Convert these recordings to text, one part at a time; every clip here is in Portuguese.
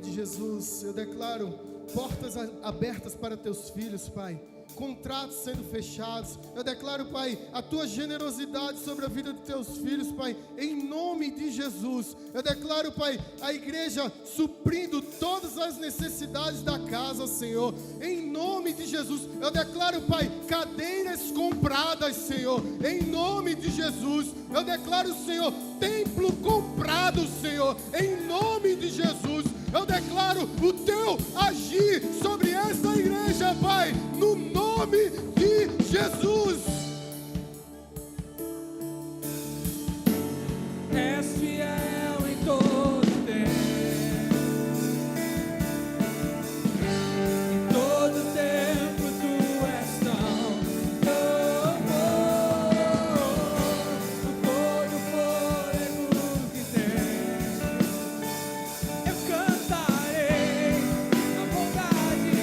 de Jesus, eu declaro portas abertas para teus filhos, Pai. Contratos sendo fechados. Eu declaro, Pai, a tua generosidade sobre a vida de teus filhos, Pai, em nome de Jesus. Eu declaro, Pai, a igreja suprindo todas as necessidades da casa, Senhor, em nome de Jesus. Eu declaro, Pai, cadeiras compradas, Senhor, em nome de Jesus. Eu declaro, Senhor, templo comprado, Senhor, em nome de Jesus. Eu declaro o teu agir sobre essa igreja, Pai, no nome de Jesus. És fiel em todo tempo, em todo tempo tu és tão bom. Com todo fôlego que tens, eu cantarei a bondade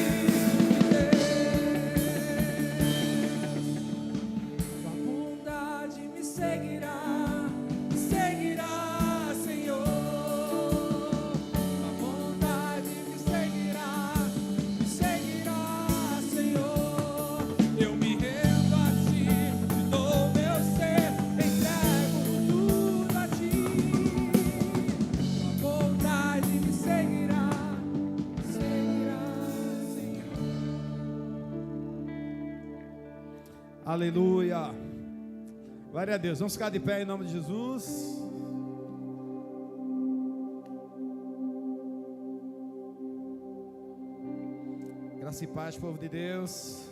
de Deus. Tua bondade me seguirá, Senhor. Tua bondade me seguirá, Senhor. Eu me rendo a ti, te dou meu ser, entrego tudo a ti. Tua bondade me seguirá, Senhor. Aleluia. Glória a Deus. Vamos ficar de pé em nome de Jesus. Graça e paz, povo de Deus.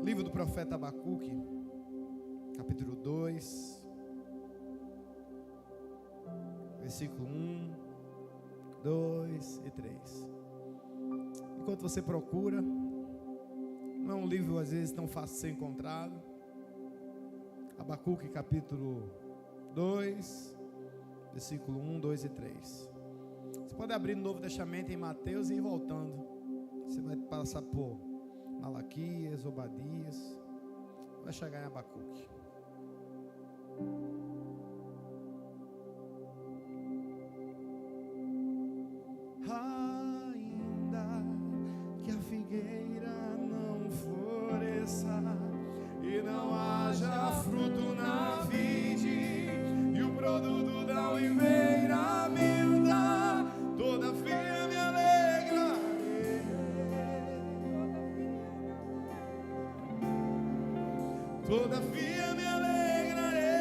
Livro do profeta Abacuque, capítulo 2, versículo 1, 2 e 3. Enquanto você procura, não é um livro às vezes tão fácil de ser encontrado. Abacuque capítulo 2, versículo 1, 2 e 3. Você pode abrir no Novo Testamento em Mateus e ir voltando. Você vai passar por Malaquias, Obadias, vai chegar em Abacuque. Que a figueira não floresça e não haja fruto na vide, e o produto da oliveira minta, todavia me alegrarei, todavia me alegrarei.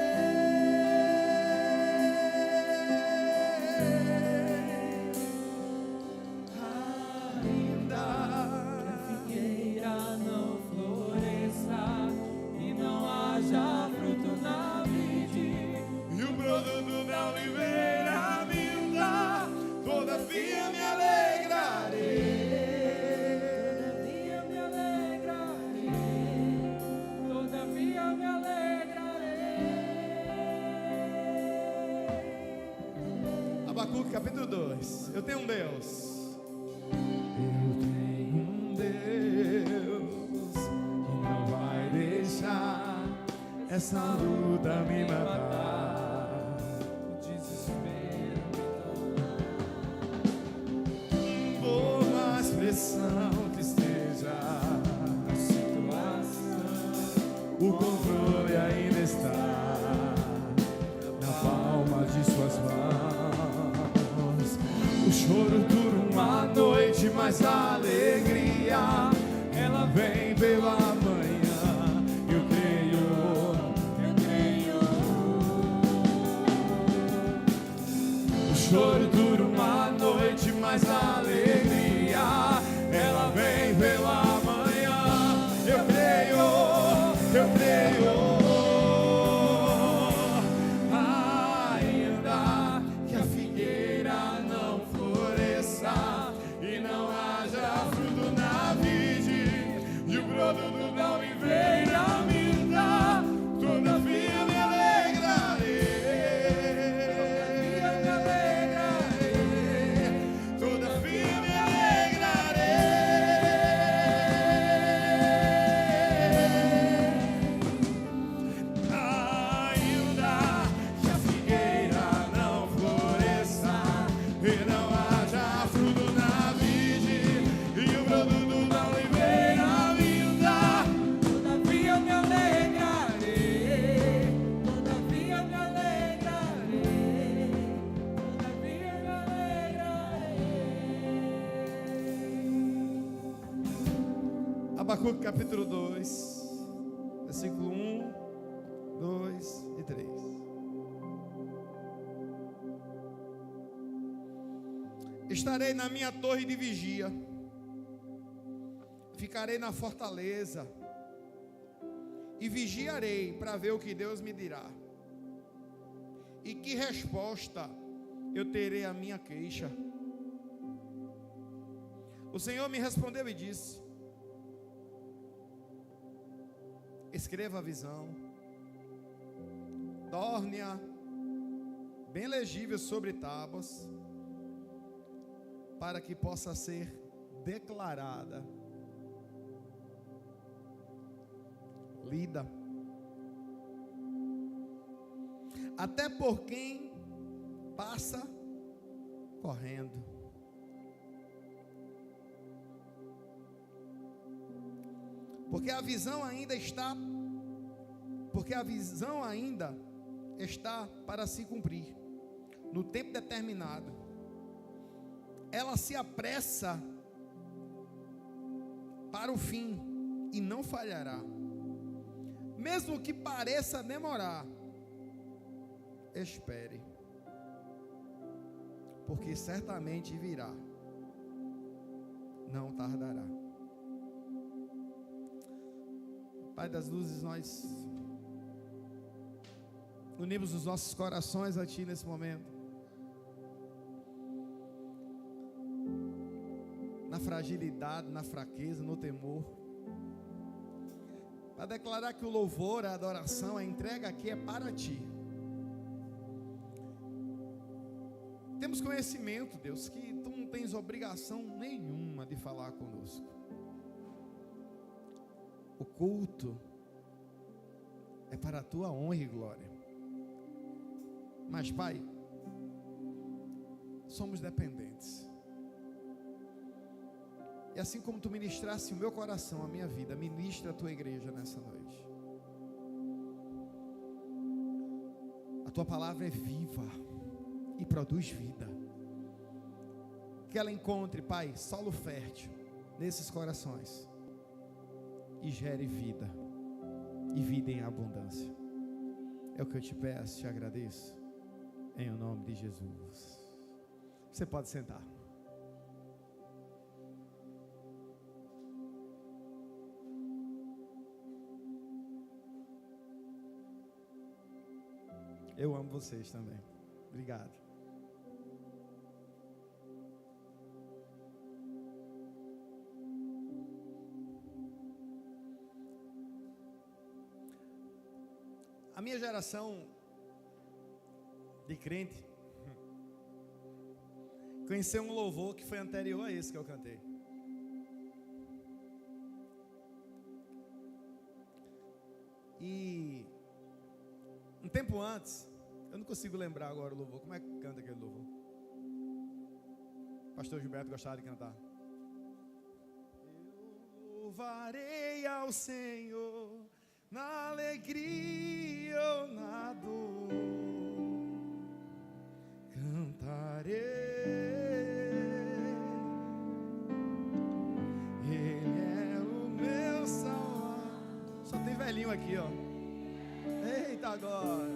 Abacuque capítulo 2. Eu tenho um Deus. Eu tenho um Deus que não vai deixar essa luta me matar. O desespero me por mais pressão que esteja a situação, o controle ainda está na palma de suas mãos. O choro dura uma noite, mas a alegria ela vem pela manhã. Eu creio. O choro dura uma noite, mas a alegria ela vem pela manhã. Eu creio. Abacuque capítulo 2, versículo 1, 2 e 3. Estarei na minha torre de vigia, ficarei na fortaleza e vigiarei para ver o que Deus me dirá e que resposta eu terei à minha queixa. O Senhor me respondeu e disse: escreva a visão, torne-a bem legível sobre tábuas, para que possa ser declarada, lida, até por quem passa correndo. Porque a visão ainda está para se cumprir no tempo determinado. Ela se apressa para o fim e não falhará. Mesmo que pareça demorar, espere, porque certamente virá, não tardará. Pai das luzes, nós unimos os nossos corações a Ti nesse momento, na fragilidade, na fraqueza, no temor, para declarar que o louvor, a adoração, a entrega aqui é para Ti. Temos conhecimento, Deus, que Tu não tens obrigação nenhuma de falar conosco. O culto é para a Tua honra e glória. Mas, Pai, somos dependentes. E assim como Tu ministraste o meu coração, a minha vida, ministra a Tua igreja nessa noite. A Tua palavra é viva e produz vida. Que ela encontre, Pai, solo fértil nesses corações e gere vida, e vida em abundância. É o que eu te peço, te agradeço, em o nome de Jesus. Você pode sentar. Eu amo vocês também. Obrigado. A minha geração de crente conheceu um louvor que foi anterior a esse que eu cantei. E um tempo antes, eu não consigo lembrar agora o louvor. Como é que canta aquele louvor? O pastor Gilberto gostava de cantar. Eu louvarei ao Senhor na alegria ou na dor, cantarei, Ele é o meu Salvador. Só tem velhinho aqui, ó. Eita agora.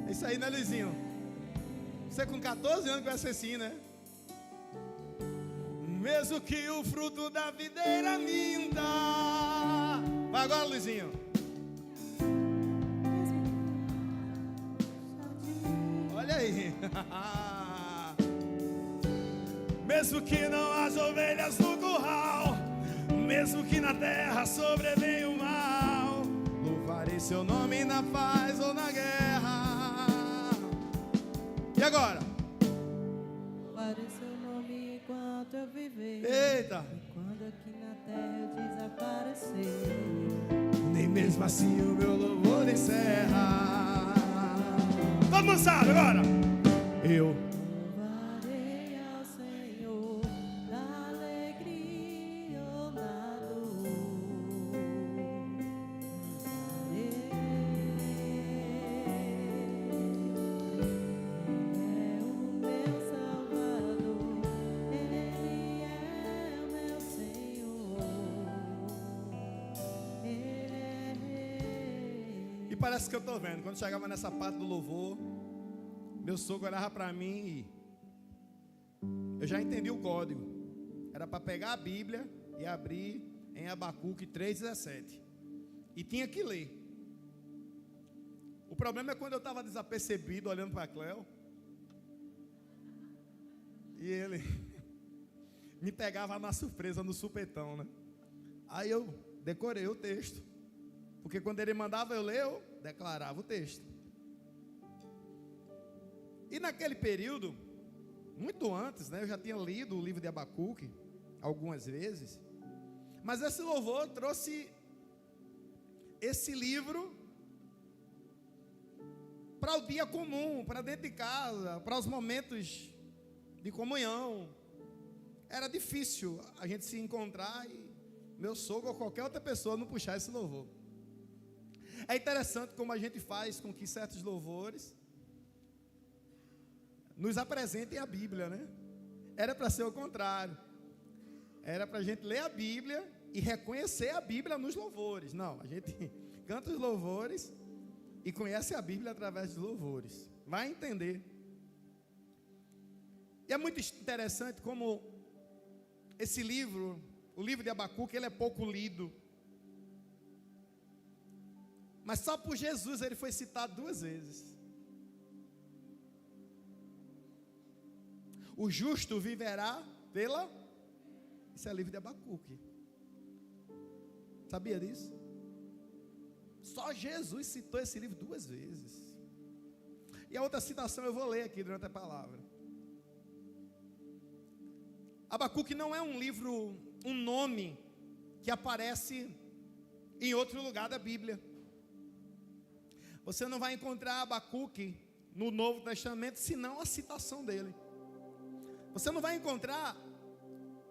É isso aí, né, Luizinho? Você com 14 anos vai ser assim, né? Mesmo que o fruto da videira minta. Vai agora, Luizinho. Olha aí. Mesmo que não haja ovelhas no curral, mesmo que na terra sobrevenha o mal, louvarei seu nome na paz ou na guerra. E agora? Louvarei seu nome enquanto eu viver. Eita! E quando aqui na terra eu desaparecer, nem mesmo assim o meu louvor encerra. Todo mundo sabe agora? Eu louvarei ao Senhor na alegria ou na dor. Ele é o meu Salvador, Ele é o meu Senhor. E parece que eu estou vendo. Quando chegava nessa parte do louvor, meu sogro olhava para mim e eu já entendi o código. Era para pegar a Bíblia e abrir em Abacuque 3,17. E tinha que ler. O problema é quando eu estava desapercebido olhando para Cléo. E ele me pegava na surpresa, no supetão, né? Aí eu decorei o texto. Porque quando ele mandava eu ler, eu declarava o texto. E naquele período, muito antes, né, eu já tinha lido o livro de Abacuque algumas vezes. Mas esse louvor trouxe esse livro para o dia comum, para dentro de casa, para os momentos de comunhão. Era difícil a gente se encontrar e meu sogro ou qualquer outra pessoa não puxar esse louvor. É interessante como a gente faz com que certos louvores nos apresentem a Bíblia, né? Era para ser o contrário. Era para a gente ler a Bíblia e reconhecer a Bíblia nos louvores. Não, a gente canta os louvores e conhece a Bíblia através dos louvores. Vai entender. E é muito interessante como esse livro, o livro de Abacuque, ele é pouco lido. Mas só por Jesus ele foi citado 2 vezes. O justo viverá pela... Isso é livro de Abacuque. Sabia disso? Só Jesus citou esse livro 2 vezes. E a outra citação eu vou ler aqui durante a palavra. Abacuque não é um livro, um nome que aparece em outro lugar da Bíblia. Você não vai encontrar Abacuque no Novo Testamento, senão a citação dele. Você não vai encontrar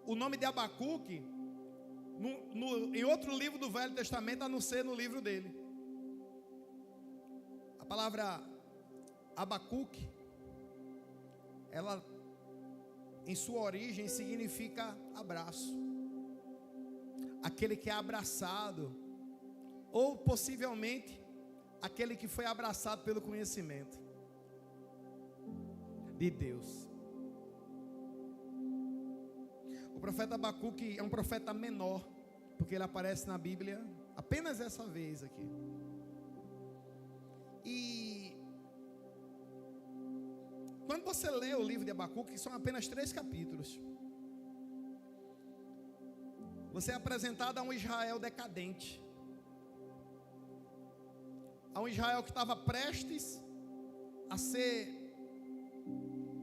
o nome de Abacuque em outro livro do Velho Testamento, a não ser no livro dele. A palavra Abacuque, ela em sua origem significa abraço. Aquele que é abraçado, ou possivelmente aquele que foi abraçado pelo conhecimento de Deus. O profeta Abacuque é um profeta menor, porque ele aparece na Bíblia apenas essa vez aqui. E quando você lê o livro de Abacuque, são apenas 3 capítulos. Você é apresentado a um Israel decadente, a um Israel que estava prestes a ser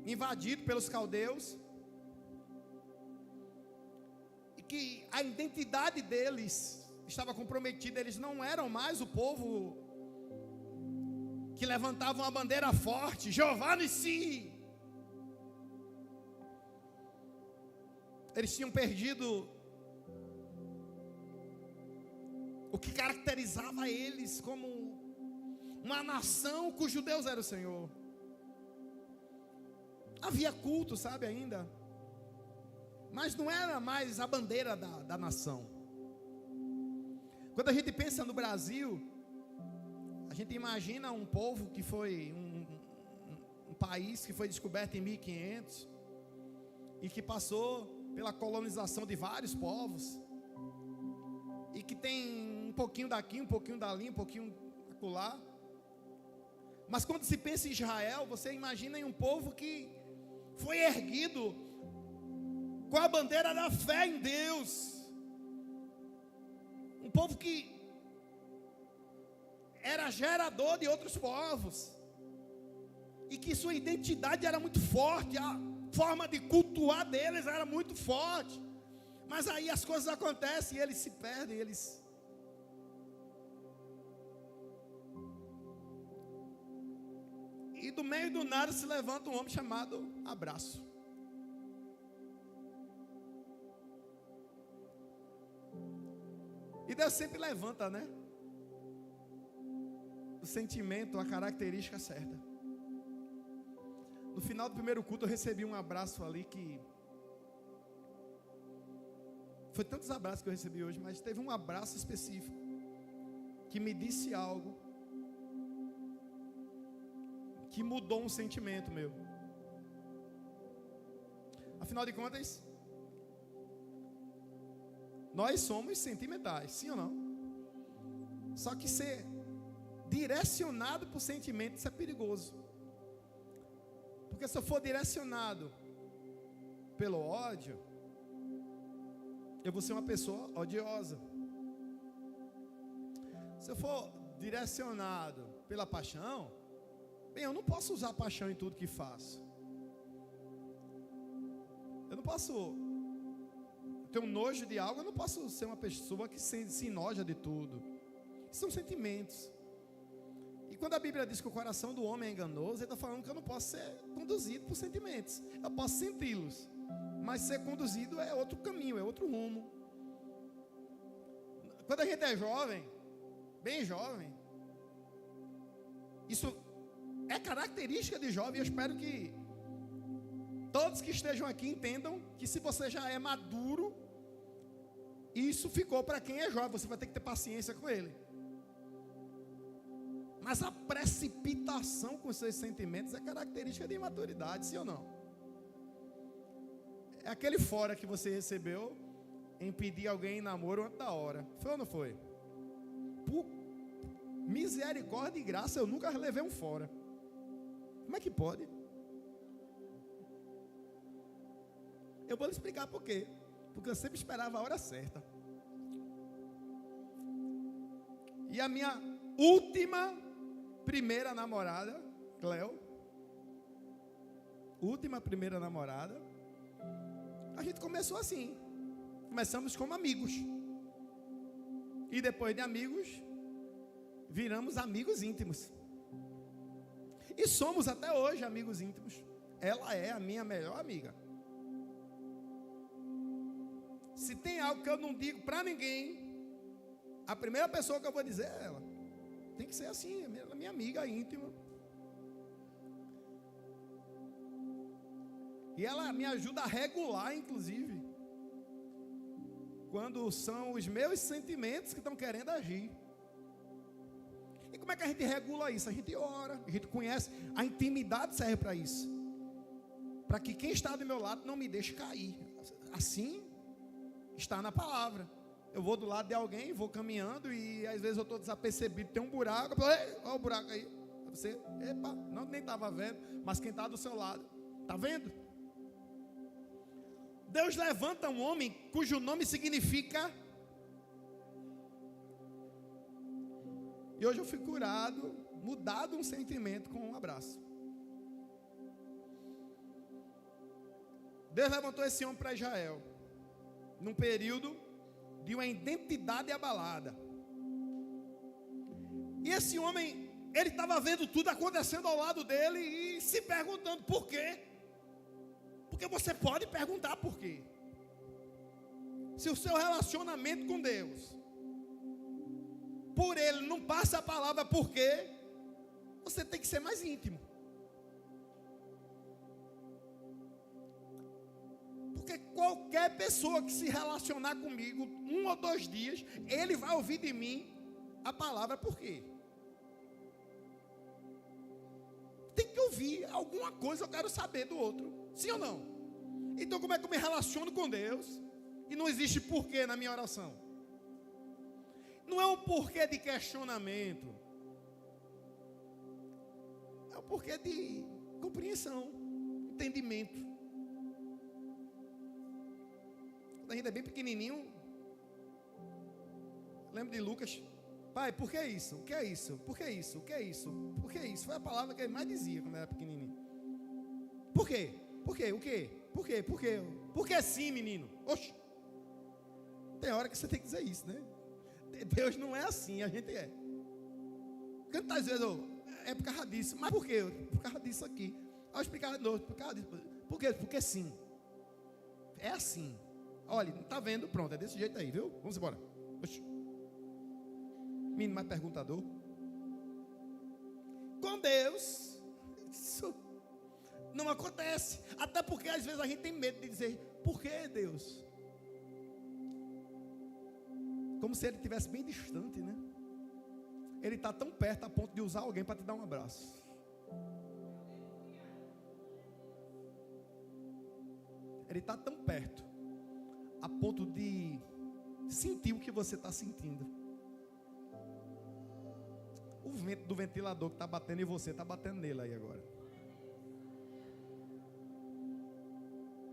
invadido pelos caldeus, e que a identidade deles estava comprometida. Eles não eram mais o povo que levantava uma bandeira forte, Jeová Nissi. Eles tinham perdido o que caracterizava eles como uma nação cujo Deus era o Senhor. Havia culto, sabe, ainda, mas não era mais a bandeira da nação. Quando a gente pensa no Brasil, a gente imagina um povo que foi um país que foi descoberto em 1500 e que passou pela colonização de vários povos e que tem um pouquinho daqui, um pouquinho dali, um pouquinho acolá. Mas quando se pensa em Israel, você imagina em um povo que foi erguido com a bandeira da fé em Deus. Um povo que era gerador de outros povos, e que sua identidade era muito forte, a forma de cultuar deles era muito forte. Mas aí as coisas acontecem e eles se perdem, E do meio do nada se levanta um homem chamado Abraço. E Deus sempre levanta, né? O sentimento, a característica certa. No final do primeiro culto eu recebi um abraço ali que... Foi tantos abraços que eu recebi hoje, mas teve um abraço específico que me disse algo que mudou um sentimento meu. Afinal de contas, nós somos sentimentais, sim ou não? Só que ser direcionado por sentimentos, isso é perigoso. Porque se eu for direcionado pelo ódio, eu vou ser uma pessoa odiosa. Se eu for direcionado pela paixão, bem, eu não posso usar paixão em tudo que faço. Eu não posso ter um nojo de algo, eu não posso ser uma pessoa que se enoja de tudo. São sentimentos. E quando a Bíblia diz que o coração do homem é enganoso, ele está falando que eu não posso ser conduzido por sentimentos. Eu posso senti-los, mas ser conduzido é outro caminho, é outro rumo. Quando a gente é jovem, bem jovem, isso é característica de jovem. Eu espero que todos que estejam aqui entendam que se você já é maduro, isso ficou para quem é jovem. Você vai ter que ter paciência com ele. Mas a precipitação com seus sentimentos é característica de imaturidade, sim ou não? É aquele fora que você recebeu em pedir alguém em namoro antes da hora. Foi ou não foi? Por misericórdia e graça, eu nunca levei um fora. Como é que pode? Eu vou lhe explicar por quê. Porque eu sempre esperava a hora certa. E a minha última primeira namorada, Cleo, última primeira namorada, a gente começou assim. Começamos como amigos. E depois de amigos, viramos amigos íntimos. E somos até hoje amigos íntimos. Ela é a minha melhor amiga. Se tem algo que eu não digo para ninguém, a primeira pessoa que eu vou dizer é ela. Tem que ser assim, ela é minha amiga íntima. E ela me ajuda a regular, inclusive, quando são os meus sentimentos que estão querendo agir. E como é que a gente regula isso? A gente ora, a gente conhece. A intimidade serve para isso. Para que quem está do meu lado não me deixe cair. Assim está na palavra. Eu vou do lado de alguém, vou caminhando e às vezes eu estou desapercebido, tem um buraco, eu falo, olha o buraco aí. Você, epa, não, nem estava vendo, mas quem está do seu lado, está vendo? Deus levanta um homem cujo nome significa. E hoje eu fui curado, mudado um sentimento com um abraço. Deus levantou esse homem para Israel, num período de uma identidade abalada. E esse homem, ele estava vendo tudo acontecendo ao lado dele e se perguntando por quê. Porque você pode perguntar por quê. Se o seu relacionamento com Deus, por ele não passa a palavra por quê, você tem que ser mais íntimo. Porque qualquer pessoa que se relacionar comigo 1 ou 2 dias, ele vai ouvir de mim a palavra por quê. Tem que ouvir alguma coisa, eu quero saber do outro. Sim ou não? Então como é que eu me relaciono com Deus e não existe porquê na minha oração? Não é um porquê de questionamento. É um porquê de compreensão, entendimento. Quando a gente é bem pequenininho, lembro de Lucas. Pai, por que isso? O que é isso? Por que isso? O que é isso? Por que isso? Foi a palavra que ele mais dizia quando era pequenininho. Por quê? Por quê? O quê? Por quê? Por quê? Por que sim, menino? Oxe. Tem hora que você tem que dizer isso, né? Deus não é assim, a gente é. Quantas vezes é por causa disso. Mas por quê? Por causa disso aqui. Aí eu explicar de novo. Por causa disso. Por quê? Porque sim. É assim. Olha, tá vendo? Pronto, é desse jeito aí, viu? Vamos embora. Oxi. Menino mais perguntador. Com Deus, isso não acontece. Até porque às vezes a gente tem medo de dizer, por que Deus? Como se ele estivesse bem distante, né? Ele está tão perto a ponto de usar alguém para te dar um abraço. Ele está tão perto, a ponto de sentir o que você está sentindo. O vento do ventilador que está batendo em você, está batendo nele aí agora.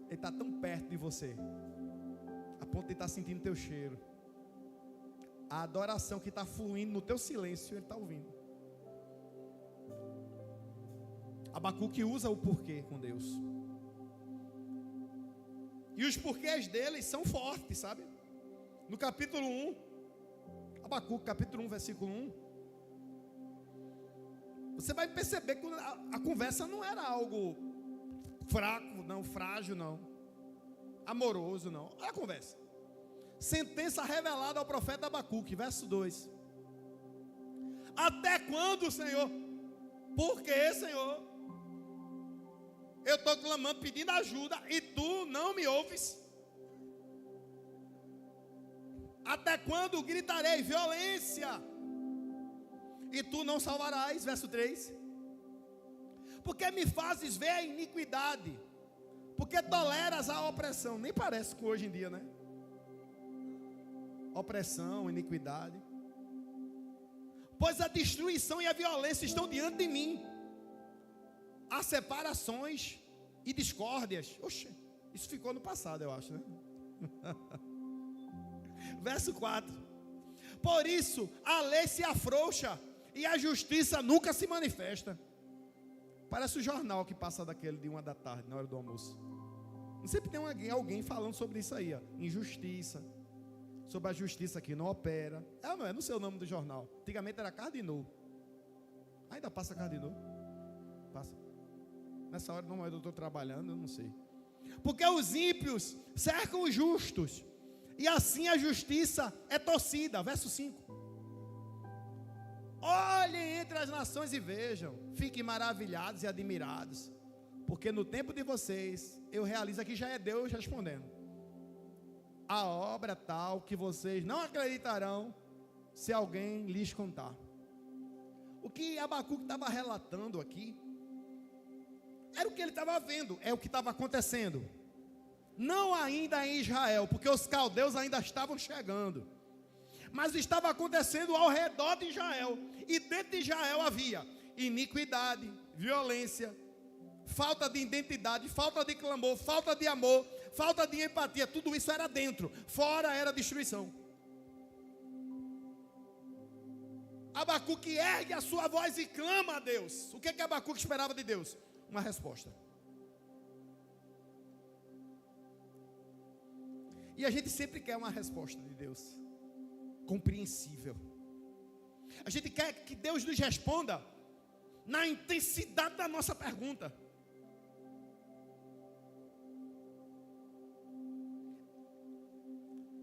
Ele está tão perto de você, a ponto de estar sentindo teu cheiro. A adoração que está fluindo no teu silêncio, ele está ouvindo. Abacuque usa o porquê com Deus. E os porquês deles são fortes, sabe? No capítulo 1, Abacuque, capítulo 1, versículo 1, você vai perceber que a conversa não era algo fraco, não, frágil, não, amoroso, não. Olha a conversa. Sentença revelada ao profeta Abacuque, verso 2. Até quando, Senhor? Por que, Senhor? Eu estou clamando, pedindo ajuda, e tu não me ouves. Até quando gritarei violência, e tu não salvarás? Verso 3. Porque me fazes ver a iniquidade, porque toleras a opressão. Nem parece com hoje em dia, né? Opressão, iniquidade. Pois a destruição e a violência estão diante de mim. Há separações e discórdias. Oxe, isso ficou no passado, eu acho, né? Verso 4. Por isso a lei se afrouxa e a justiça nunca se manifesta. Parece o jornal que passa daquele de 1 da tarde, na hora do almoço. Sempre tem alguém falando sobre isso aí, ó. Injustiça. Sobre a justiça que não opera. Não é no seu nome do jornal. Antigamente era Cardinô. Ainda passa Cardinô? Passa. Nessa hora não é, eu estou trabalhando, eu não sei. Porque os ímpios cercam os justos, e assim a justiça é torcida. Verso 5. Olhem entre as nações e vejam, fiquem maravilhados e admirados, porque no tempo de vocês, eu realizo, aqui já é Deus respondendo, a obra tal que vocês não acreditarão se alguém lhes contar. O que Abacuque estava relatando aqui era o que ele estava vendo, é o que estava acontecendo. Não ainda em Israel, porque os caldeus ainda estavam chegando, mas estava acontecendo ao redor de Israel. E dentro de Israel havia iniquidade, violência, falta de identidade, falta de clamor, falta de amor, falta de empatia. Tudo isso era dentro, fora era destruição. Abacuque ergue a sua voz e clama a Deus. O que Abacuque esperava de Deus? Uma resposta. E a gente sempre quer uma resposta de Deus compreensível. A gente quer que Deus nos responda na intensidade da nossa pergunta.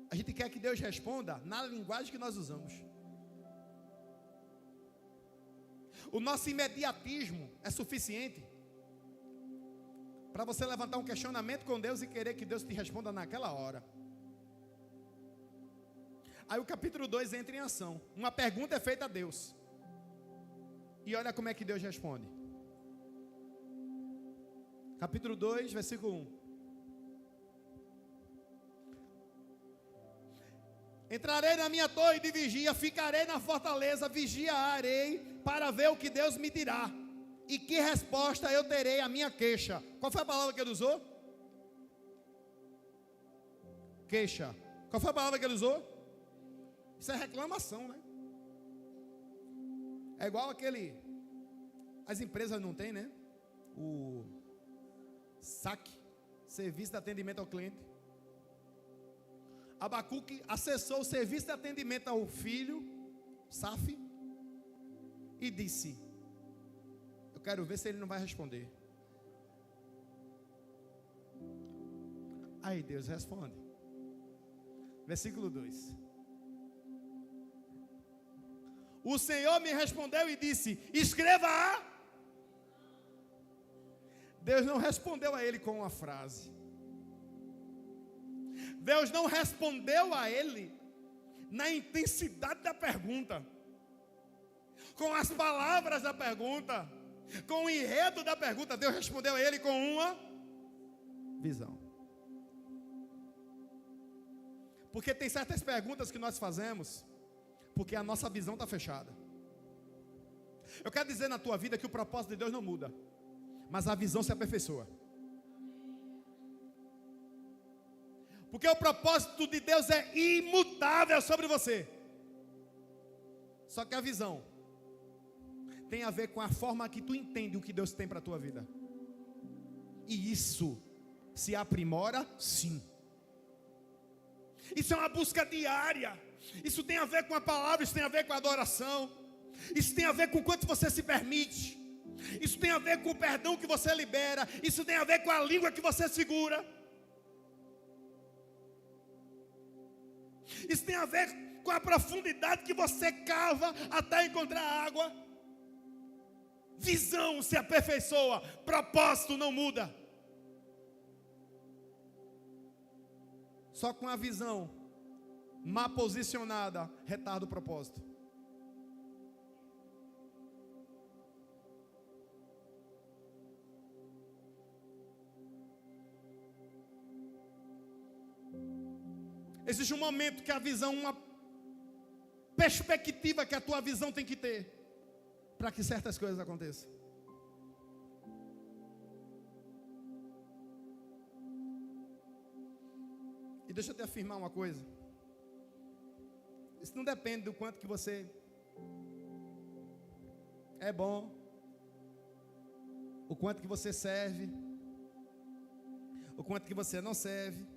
A gente quer que Deus responda na linguagem que nós usamos. O nosso imediatismo é suficiente para você levantar um questionamento com Deus e querer que Deus te responda naquela hora. Aí o capítulo 2 entra em ação. Uma pergunta é feita a Deus. E olha como é que Deus responde. Capítulo 2, versículo 1. Entrarei na minha torre de vigia, ficarei na fortaleza, vigiarei para ver o que Deus me dirá. E que resposta eu terei à minha queixa. Qual foi a palavra que ele usou? Queixa. Qual foi a palavra que ele usou? Isso é reclamação, né? É igual aquele... As empresas não têm, né? O SAC, Serviço de Atendimento ao Cliente. Abacuque acessou o serviço de atendimento ao filho, SAF, e disse: eu quero ver se ele não vai responder. Aí Deus responde. Versículo 2. O Senhor me respondeu e disse: escreva a... Deus não respondeu a ele com uma frase. Deus não respondeu a ele na intensidade da pergunta, com as palavras da pergunta, com o enredo da pergunta. Deus respondeu a ele com uma visão. Porque tem certas perguntas que nós fazemos porque a nossa visão está fechada. Eu quero dizer na tua vida que o propósito de Deus não muda, mas a visão se aperfeiçoa. Porque o propósito de Deus é imutável sobre você. Só que a visão tem a ver com a forma que tu entende o que Deus tem para a tua vida. E isso se aprimora, sim. Isso é uma busca diária. Isso tem a ver com a palavra, isso tem a ver com a adoração. Isso tem a ver com o quanto você se permite. Isso tem a ver com o perdão que você libera. Isso tem a ver com a língua que você segura. Isso tem a ver com a profundidade que você cava até encontrar água. Visão se aperfeiçoa, propósito não muda. Só com a visão mal posicionada retarda o propósito. Existe um momento que a visão, uma perspectiva que a tua visão tem que ter para que certas coisas aconteçam. E deixa eu te afirmar uma coisa. Isso não depende do quanto que você é bom, o quanto que você serve, o quanto que você não serve.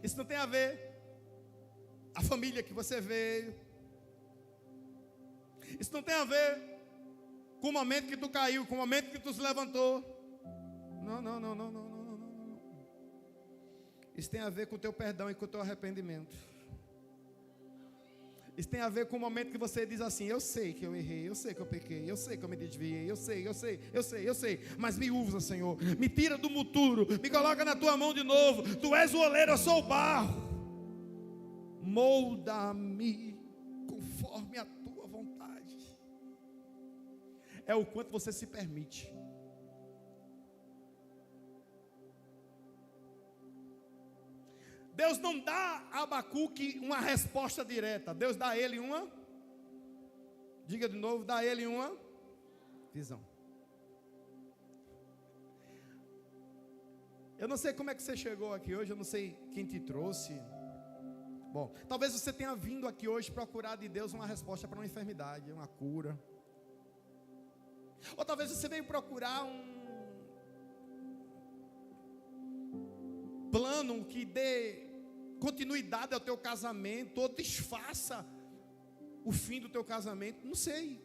Isso não tem a ver a família que você veio. Isso não tem a ver com o momento que tu caiu, com o momento que tu se levantou. Não. Isso tem a ver com o teu perdão e com o teu arrependimento. Isso tem a ver com o momento que você diz assim: eu sei que eu errei, eu sei que eu pequei, eu sei que eu me desviei, eu sei, mas me usa, Senhor, me tira do muturo, me coloca na tua mão de novo. Tu és o oleiro, eu sou o barro. Molda-me conforme a tua vontade. É o quanto você se permite. Deus não dá a Abacuque uma resposta direta. Deus dá a ele uma, diga de novo, dá a ele uma visão. Eu não sei como é que você chegou aqui hoje, eu não sei quem te trouxe. Bom, talvez você tenha vindo aqui hoje procurar de Deus uma resposta para uma enfermidade, uma cura. Ou talvez você veio procurar um plano que dê continuidade ao teu casamento, ou desfaça o fim do teu casamento. Não sei.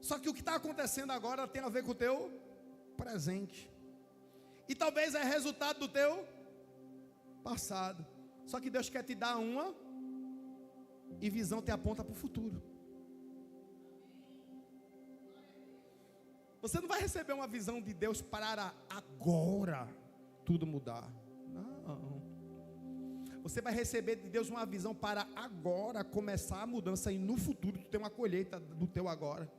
Só que o que está acontecendo agora tem a ver com o teu presente. E talvez é resultado do teu passado. Só que Deus quer te dar uma, e visão te aponta para o futuro. Você não vai receber uma visão de Deus para agora tudo mudar. Não. Você vai receber de Deus uma visão para agora começar a mudança, e no futuro tu tem uma colheita do teu agora.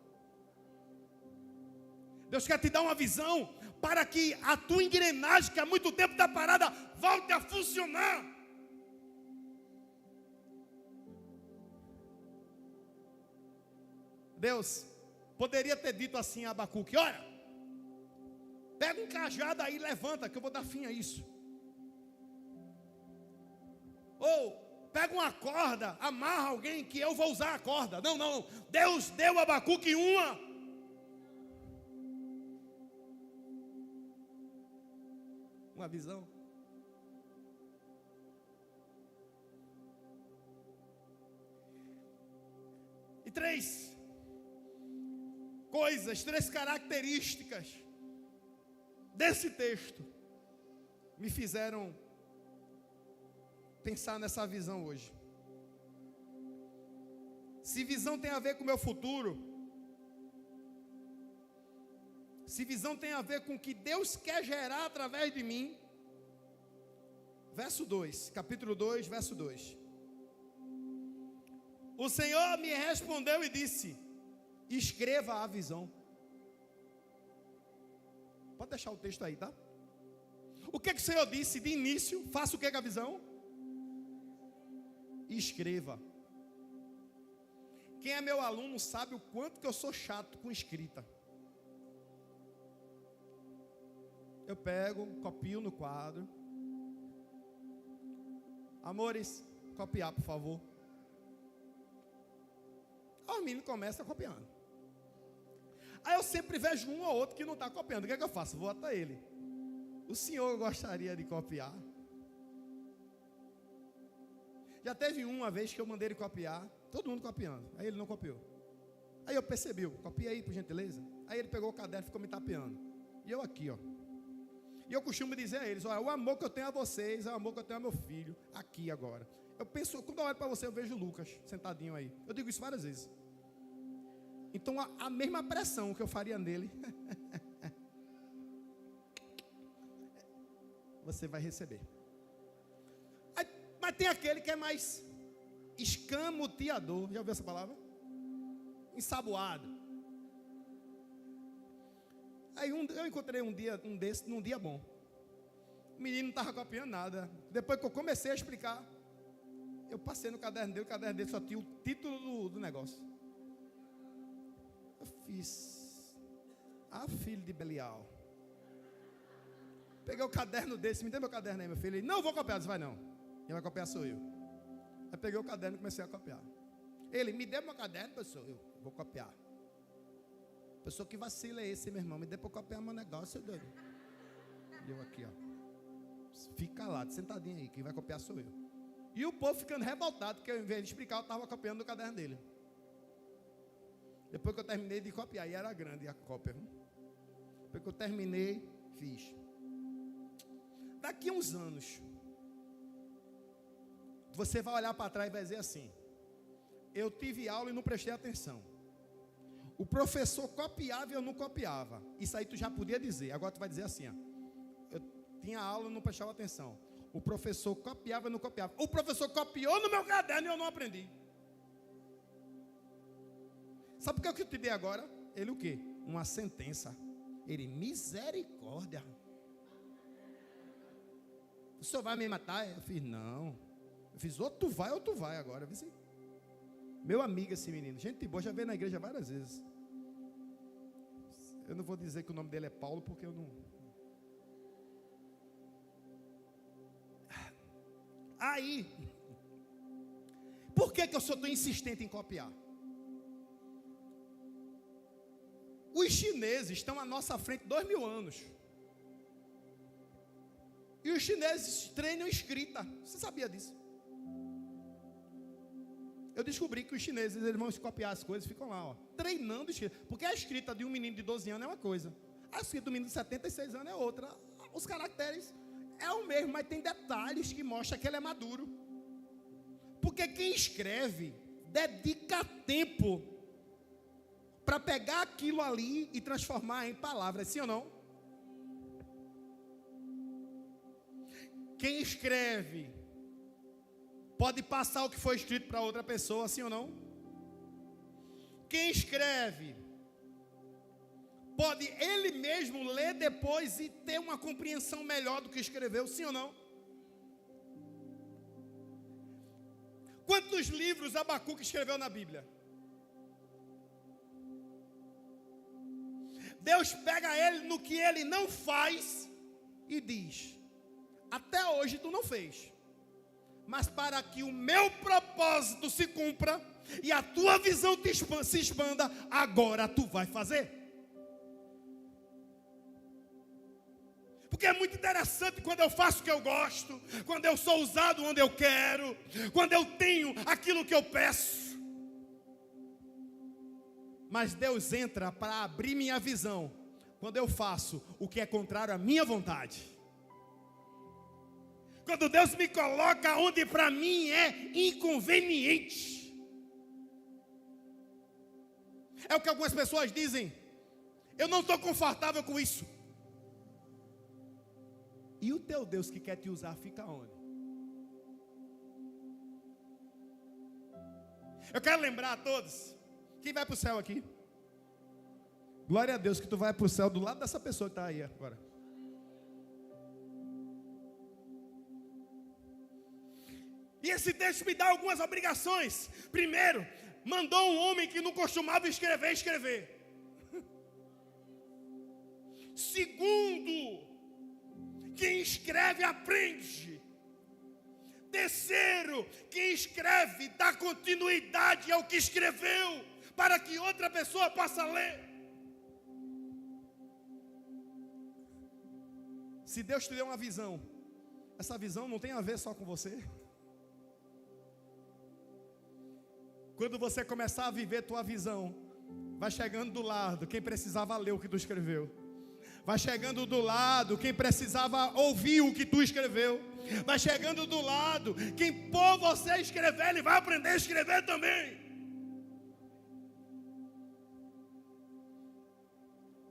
Deus quer te dar uma visão para que a tua engrenagem, que há muito tempo está parada, volte a funcionar. Deus poderia ter dito assim a Abacuque: olha, pega um cajado aí, levanta, que eu vou dar fim a isso. Ou pega uma corda, amarra alguém, que eu vou usar a corda. Não. Deus deu a Abacuque uma visão. E três características desse texto me fizeram pensar nessa visão hoje. Se visão tem a ver com o meu futuro, se visão tem a ver com o que Deus quer gerar através de mim, verso 2, capítulo 2, verso 2. O Senhor me respondeu e disse: escreva a visão. Pode deixar o texto aí, tá? O que o Senhor disse de início? Faça o que com a visão? Escreva. Quem é meu aluno sabe o quanto que eu sou chato com escrita. Eu pego, copio no quadro. Amores, copiar, por favor. Aí o menino começa copiando. Aí eu sempre vejo um ou outro que não está copiando. O que é que eu faço? Vou até ele. O senhor gostaria de copiar? Já teve uma vez que eu mandei ele copiar, todo mundo copiando. Aí ele não copiou. Aí eu percebi, copia aí, por gentileza. Aí ele pegou o caderno e ficou me tapeando. E eu aqui, ó. E eu costumo dizer a eles, olha, o amor que eu tenho a vocês é o amor que eu tenho ao meu filho, aqui agora. Eu penso, quando eu olho para você, eu vejo o Lucas sentadinho aí. Eu digo isso várias vezes. Então a mesma pressão que eu faria nele, você vai receber. Aí, mas tem aquele que é mais escamoteador. Já ouviu essa palavra? Ensaboado. Aí eu encontrei um desse, num dia bom. O menino não estava copiando nada. Depois que eu comecei a explicar, eu passei no caderno dele, o caderno dele só tinha o título do negócio. Eu fiz, filho de Belial. Peguei o caderno desse, me dê meu caderno aí, meu filho. Ele, não vou copiar, disse, vai não. Quem vai copiar sou eu. Aí peguei o caderno e comecei a copiar. Ele, me dê meu caderno, pessoal, eu vou copiar. Pessoa que vacila é esse, meu irmão. Me dê para copiar meu negócio, doido. E eu aqui, ó. Fica lá, sentadinho aí. Quem vai copiar sou eu. E o povo ficando revoltado, porque ao invés de explicar, eu estava copiando no caderno dele. Depois que eu terminei de copiar, e era grande a cópia. Viu? Depois que eu terminei, fiz. Daqui a uns anos, você vai olhar para trás e vai dizer assim: eu tive aula e não prestei atenção. O professor copiava e eu não copiava. Isso aí tu já podia dizer. Agora tu vai dizer assim, ó. Eu tinha aula e não prestava atenção. O professor copiava e não copiava. O professor copiou no meu caderno e eu não aprendi. Sabe o que eu te dei agora? Ele o quê? Uma sentença. Ele, misericórdia. O senhor vai me matar? Eu fiz, não. Eu fiz, ou tu vai agora. Eu fiz, meu amigo esse menino, gente boa, já veio na igreja várias vezes. Eu não vou dizer que o nome dele é Paulo, porque eu não... Aí, por que eu sou tão insistente em copiar? Os chineses estão à nossa frente 2000 anos. E os chineses treinam escrita. Você sabia disso? Eu descobri que os chineses, eles vão copiar as coisas, ficam lá, ó, treinando escrita. Porque a escrita de um menino de 12 anos é uma coisa, a escrita do menino de 76 anos é outra. Os caracteres é o mesmo, mas tem detalhes que mostram que ele é maduro. Porque quem escreve dedica tempo para pegar aquilo ali e transformar em palavras, sim ou não? Quem escreve pode passar o que foi escrito para outra pessoa, sim ou não? Quem escreve pode ele mesmo ler depois e ter uma compreensão melhor do que escreveu, sim ou não? Quantos livros Abacuque escreveu na Bíblia? Deus pega ele no que ele não faz e diz: até hoje tu não fez, mas para que o meu propósito se cumpra e a tua visão se expanda, agora tu vai fazer. Porque é muito interessante quando eu faço o que eu gosto, quando eu sou usado onde eu quero, quando eu tenho aquilo que eu peço. Mas Deus entra para abrir minha visão quando eu faço o que é contrário à minha vontade. Quando Deus me coloca onde para mim é inconveniente. É o que algumas pessoas dizem: eu não estou confortável com isso. E o teu Deus que quer te usar fica onde? Eu quero lembrar a todos. Quem vai para o céu aqui? Glória a Deus que tu vai para o céu do lado dessa pessoa que está aí agora. E esse texto me dá algumas obrigações. Primeiro, mandou um homem que não costumava escrever. Segundo, quem escreve aprende. Terceiro, quem escreve dá continuidade ao que escreveu, para que outra pessoa possa ler. Se Deus te deu uma visão, essa visão não tem a ver só com você. Quando você começar a viver tua visão, vai chegando do lado quem precisava ler o que tu escreveu. Vai chegando do lado quem precisava ouvir o que tu escreveu. Vai chegando do lado quem por você escrever, ele vai aprender a escrever também.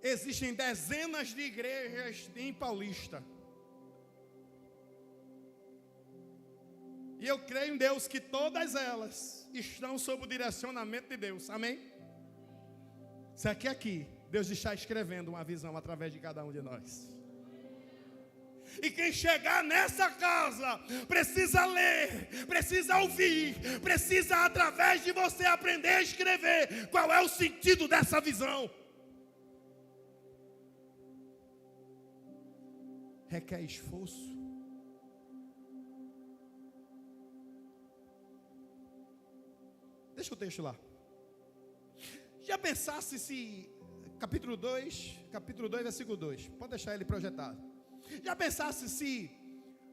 Existem dezenas de igrejas em Paulista. E eu creio em Deus que todas elas estão sob o direcionamento de Deus. Amém? Se aqui, Deus está escrevendo uma visão através de cada um de nós. E quem chegar nessa casa precisa ler, precisa ouvir, precisa através de você aprender a escrever qual é o sentido dessa visão. Requer esforço. Deixa o texto lá. Já pensasse se capítulo 2, versículo 2. Pode deixar ele projetado. Já pensasse se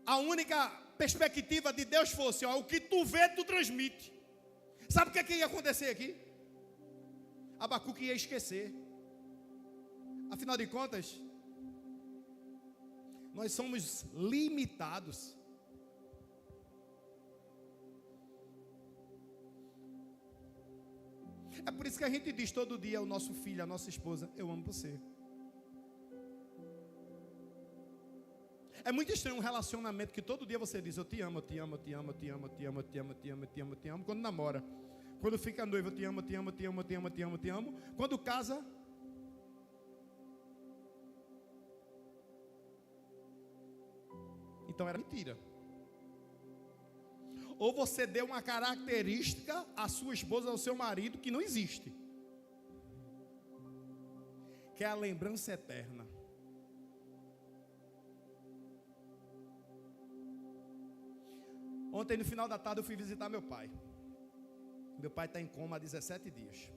a única perspectiva de Deus fosse, ó, o que tu vê, tu transmite. Sabe o que ia acontecer aqui? Abacuque ia esquecer. Afinal de contas, nós somos limitados. É por isso que a gente diz todo dia ao nosso filho, à nossa esposa: eu amo você. É muito estranho um relacionamento que todo dia você diz: eu te amo, eu te amo, eu te amo, eu te amo, eu te amo, eu te amo, eu te amo, eu te amo, eu te amo. Quando namora, quando fica noivo, eu te amo, eu te amo, eu te amo, eu te amo, eu te amo, eu te amo. Quando casa, então era mentira. Ou você deu uma característica à sua esposa, ao seu marido, que não existe, que é a lembrança eterna. Ontem no final da tarde eu fui visitar meu pai. Meu pai está em coma há 17 dias.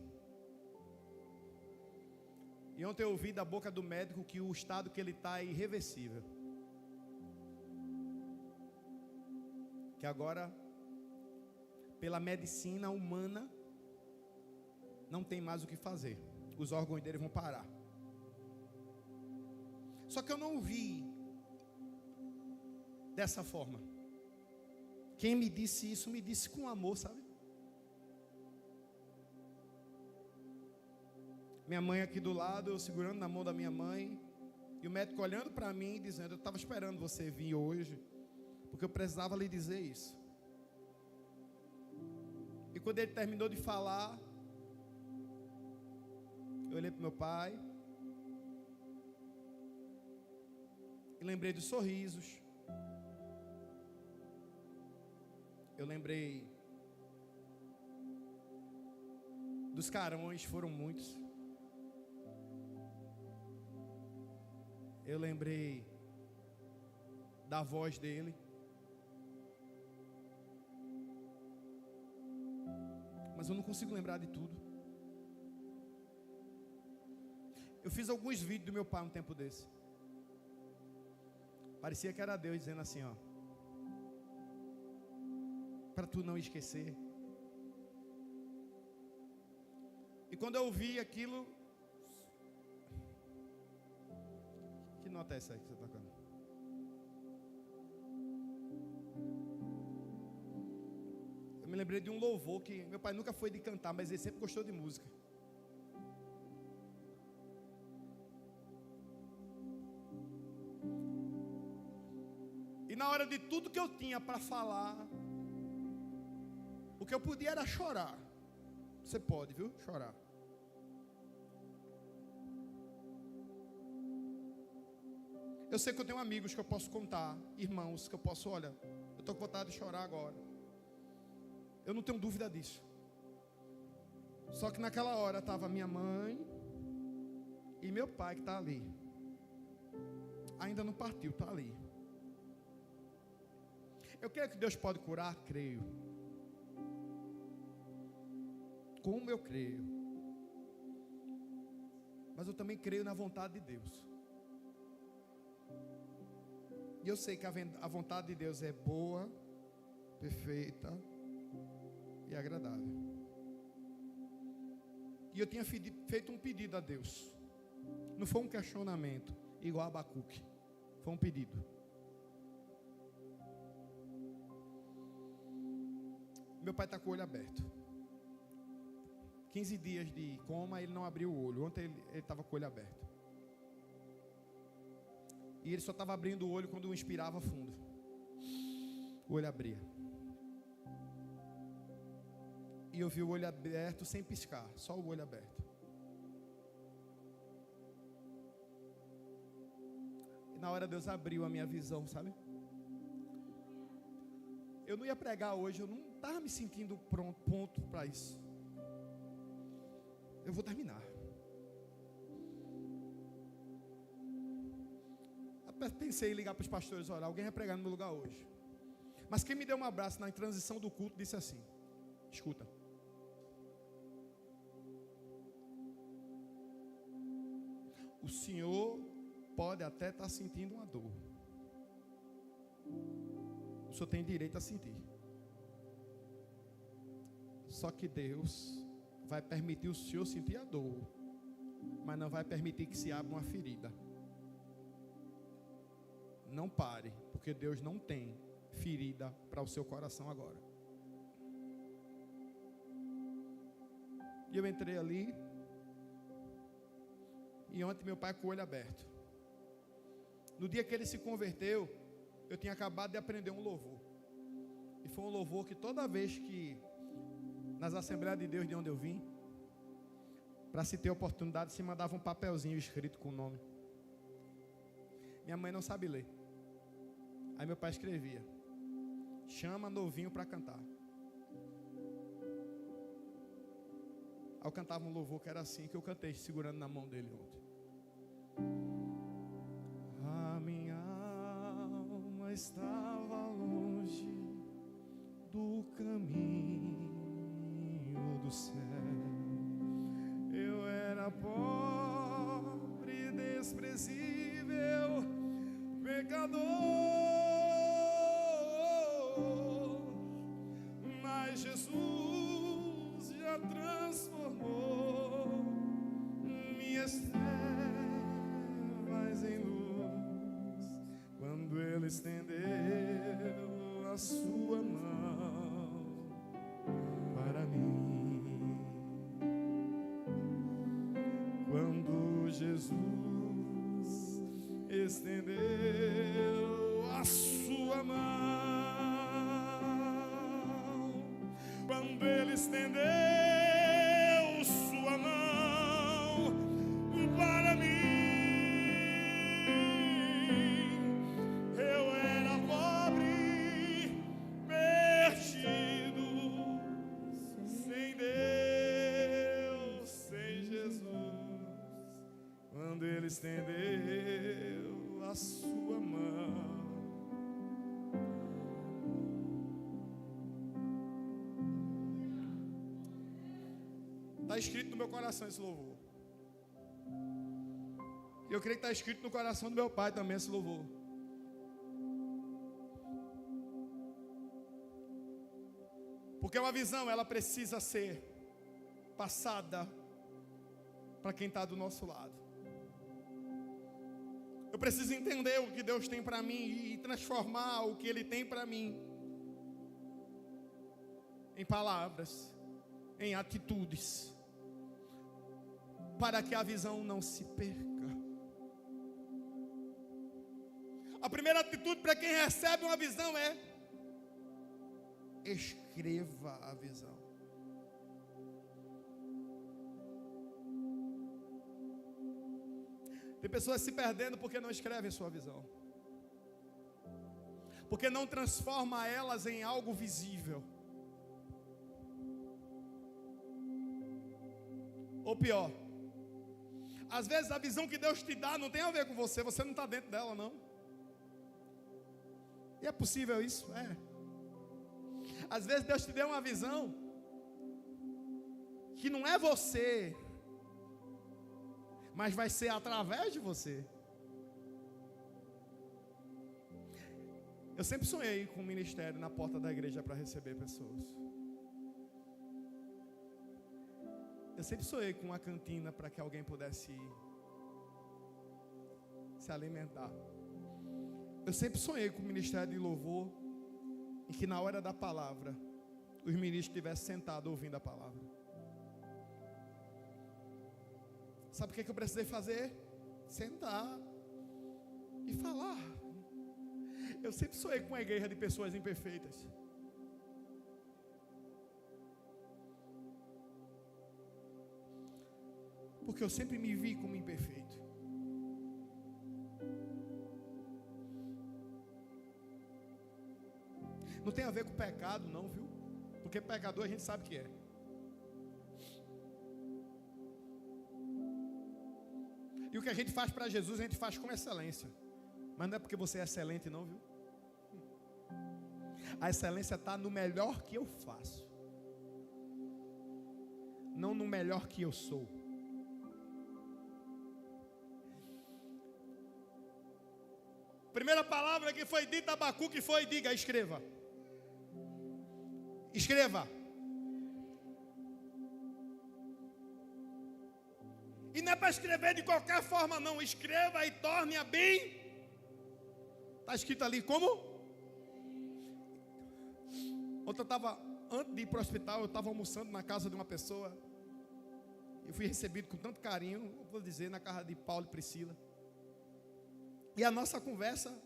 E ontem eu ouvi da boca do médico que o estado que ele está é irreversível. Que agora, pela medicina humana, não tem mais o que fazer. Os órgãos dele vão parar. Só que eu não vi dessa forma. Quem me disse isso, me disse com amor, sabe? Minha mãe aqui do lado, eu segurando na mão da minha mãe, e o médico olhando para mim, dizendo: eu estava esperando você vir hoje, porque eu precisava lhe dizer isso. E quando ele terminou de falar, eu olhei para meu pai e lembrei dos sorrisos. Eu lembrei dos carões, foram muitos. Eu lembrei da voz dele. Mas eu não consigo lembrar de tudo. Eu fiz alguns vídeos do meu pai um tempo desse. Parecia que era Deus dizendo assim, ó: para tu não esquecer. E quando eu ouvi aquilo, que nota é essa aí que você está tocando? Eu me lembrei de um louvor que meu pai nunca foi de cantar, mas ele sempre gostou de música. E na hora de tudo que eu tinha para falar, o que eu podia era chorar. Você pode, viu? Chorar. Eu sei que eu tenho amigos que eu posso contar, irmãos que eu posso, olha, eu estou com vontade de chorar agora. Eu não tenho dúvida disso. Só que naquela hora estava minha mãe e meu pai que está ali. Ainda não partiu, está ali. Eu creio que Deus pode curar? Creio. Como eu creio. Mas eu também creio na vontade de Deus. E eu sei que a vontade de Deus é boa, perfeita e agradável. E eu tinha feito um pedido a Deus. Não foi um questionamento, igual a Abacuque. Foi um pedido. Meu pai está com o olho aberto. 15 dias de coma, ele não abriu o olho. Ontem ele estava com o olho aberto. E ele só estava abrindo o olho quando inspirava fundo. O olho abria. E eu vi o olho aberto sem piscar, só o olho aberto. E na hora Deus abriu a minha visão, sabe? Eu não ia pregar hoje, eu não estava me sentindo pronto para isso. Eu vou terminar. Pensei em ligar para os pastores, olha, alguém vai pregar no meu lugar hoje. Mas quem me deu um abraço na transição do culto disse assim: escuta. O senhor pode até estar sentindo uma dor. O senhor tem direito a sentir. Só que Deus vai permitir o senhor sentir a dor, mas não vai permitir que se abra uma ferida. Não pare, porque Deus não tem ferida para o seu coração agora. E eu entrei ali, e ontem meu pai com o olho aberto. No dia que ele se converteu, eu tinha acabado de aprender um louvor. E foi um louvor que toda vez que, nas Assembleias de Deus de onde eu vim, para se ter oportunidade, se mandava um papelzinho escrito com o nome. Minha mãe não sabe ler. Aí meu pai escrevia: chama novinho para cantar. Aí eu cantava um louvor que era assim, que eu cantei segurando na mão dele ontem. A minha alma estava longe do caminho do céu. Eu era pobre, desprezível, pecador, mas Jesus já transformou minhas trevas em luz, quando Ele estendeu a sua mão para mim. Quando Jesus estendeu a sua mão, quando Ele estendeu sua mão para mim, eu era pobre, perdido, sem Deus, sem Jesus. Quando Ele estendeu a sua mão, está escrito no meu coração esse louvor. Eu creio que está escrito no coração do meu pai também esse louvor. Porque uma visão, ela precisa ser passada para quem está do nosso lado. Eu preciso entender o que Deus tem para mim e transformar o que Ele tem para mim em palavras, em atitudes, para que a visão não se perca. A primeira atitude para quem recebe uma visão é: escreva a visão. Tem pessoas se perdendo porque não escrevem sua visão. Porque não transforma elas em algo visível. Ou pior, às vezes a visão que Deus te dá não tem a ver com você, você não está dentro dela, não. E é possível isso? É. Às vezes Deus te deu uma visão que não é você, mas vai ser através de você. Eu sempre sonhei com um ministério na porta da igreja para receber pessoas. Eu sempre sonhei com uma cantina para que alguém pudesse ir se alimentar. Eu sempre sonhei com um ministério de louvor em que na hora da palavra os ministros estivessem sentados ouvindo a palavra. Sabe o que eu precisei fazer? Sentar e falar. Eu sempre sonhei com uma igreja de pessoas imperfeitas. Porque eu sempre me vi como imperfeito. Não tem a ver com pecado não, viu? Porque pecador a gente sabe que é. E o que a gente faz para Jesus, a gente faz com excelência. Mas não é porque você é excelente não, viu? A excelência está no melhor que eu faço, não no melhor que eu sou. Primeira palavra que foi dita a Abacuque foi: diga, escreva. Escreva. E não é para escrever de qualquer forma não. Escreva e torne-a bem. Está escrito ali como? Antes de ir para o hospital, eu estava almoçando na casa de uma pessoa. Eu fui recebido com tanto carinho, vou dizer, na casa de Paulo e Priscila. E a nossa conversa,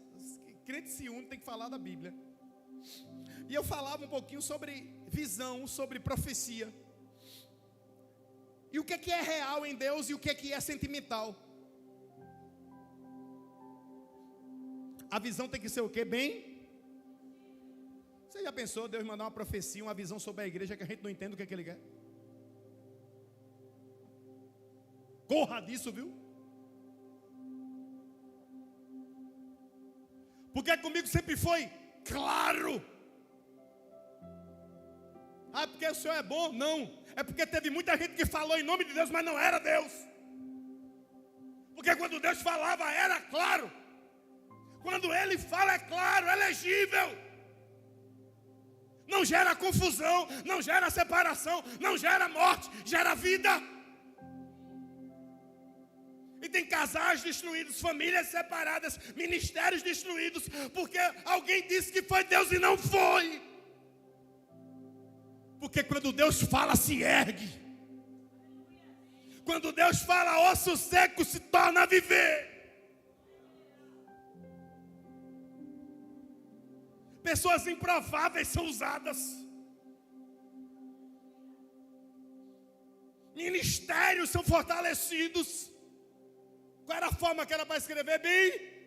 crente se une, tem que falar da Bíblia. E eu falava um pouquinho sobre visão, sobre profecia. E o que é real em Deus e o que é sentimental. A visão tem que ser o quê? Bem? Você já pensou Deus mandar uma profecia, uma visão sobre a igreja que a gente não entende o que Ele quer? Corra disso, viu? Porque comigo sempre foi claro. Ah, porque o Senhor é bom? Não. É porque teve muita gente que falou em nome de Deus, mas não era Deus. Porque quando Deus falava era claro. Quando Ele fala é claro, é legível. Não gera confusão, não gera separação, não gera morte, gera vida. E tem casais destruídos, famílias separadas, ministérios destruídos, porque alguém disse que foi Deus e não foi. Porque quando Deus fala, se ergue. Quando Deus fala, osso seco se torna a viver. Pessoas improváveis são usadas. Ministérios são fortalecidos. Qual era a forma que era para escrever bem?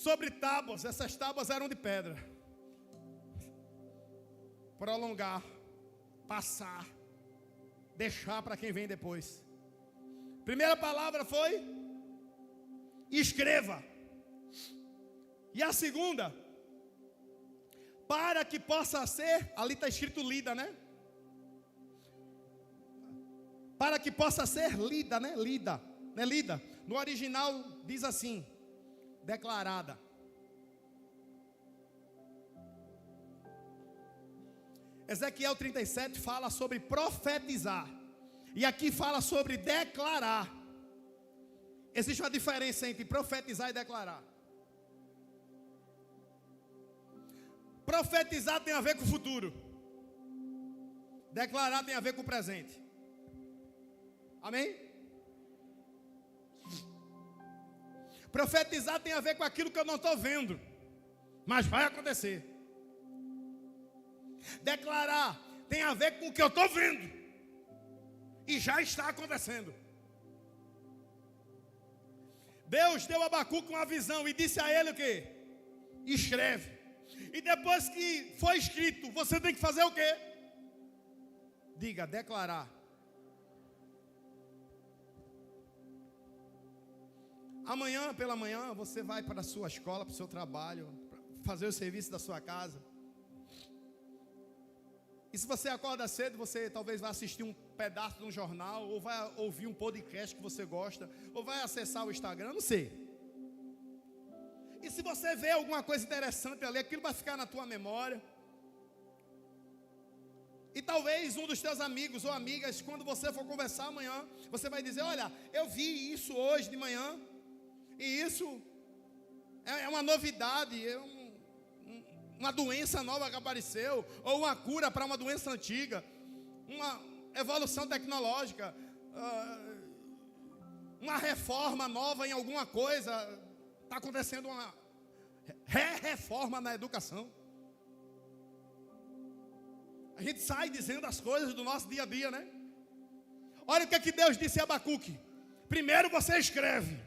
Sobre tábuas. Essas tábuas eram de pedra. Prolongar, passar, deixar para quem vem depois. Primeira palavra foi: escreva. E a segunda, para que possa ser, ali está escrito lida, né? Para que possa ser lida, né? Lida, né? Lida. No original diz assim: declarada. Ezequiel 37 fala sobre profetizar. E aqui fala sobre declarar. Existe uma diferença entre profetizar e declarar. Profetizar tem a ver com o futuro. Declarar tem a ver com o presente. Amém? Profetizar tem a ver com aquilo que eu não estou vendo, mas vai acontecer. Declarar tem a ver com o que eu estou vendo. E já está acontecendo. Deus deu a Abacuque uma visão e disse a ele o quê? Escreve. E depois que foi escrito, você tem que fazer o quê? Diga, declarar. Amanhã pela manhã você vai para a sua escola, para o seu trabalho, fazer o serviço da sua casa. E se você acorda cedo, você talvez vá assistir um pedaço de um jornal, ou vai ouvir um podcast que você gosta, ou vai acessar o Instagram, não sei. E se você vê alguma coisa interessante ali, aquilo vai ficar na tua memória. E talvez um dos teus amigos ou amigas, quando você for conversar amanhã, você vai dizer, olha, eu vi isso hoje de manhã, e isso é uma novidade, uma doença nova que apareceu, ou uma cura para uma doença antiga, uma evolução tecnológica, uma reforma nova em alguma coisa, está acontecendo uma reforma na educação. A gente sai dizendo as coisas do nosso dia a dia, né? Olha o que é que Deus disse a Abacuque. Primeiro você escreve.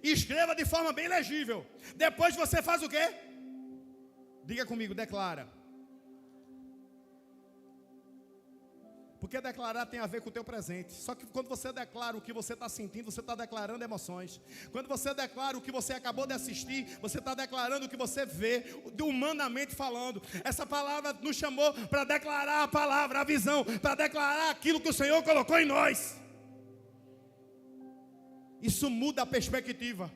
E escreva de forma bem legível. Depois você faz o quê? Diga comigo, declara. Porque declarar tem a ver com o teu presente. Só que quando você declara o que você está sentindo, você está declarando emoções. Quando você declara o que você acabou de assistir, você está declarando o que você vê, humanamente falando. Essa palavra nos chamou para declarar a palavra, a visão, para declarar aquilo que o Senhor colocou em nós. Isso muda a perspectiva.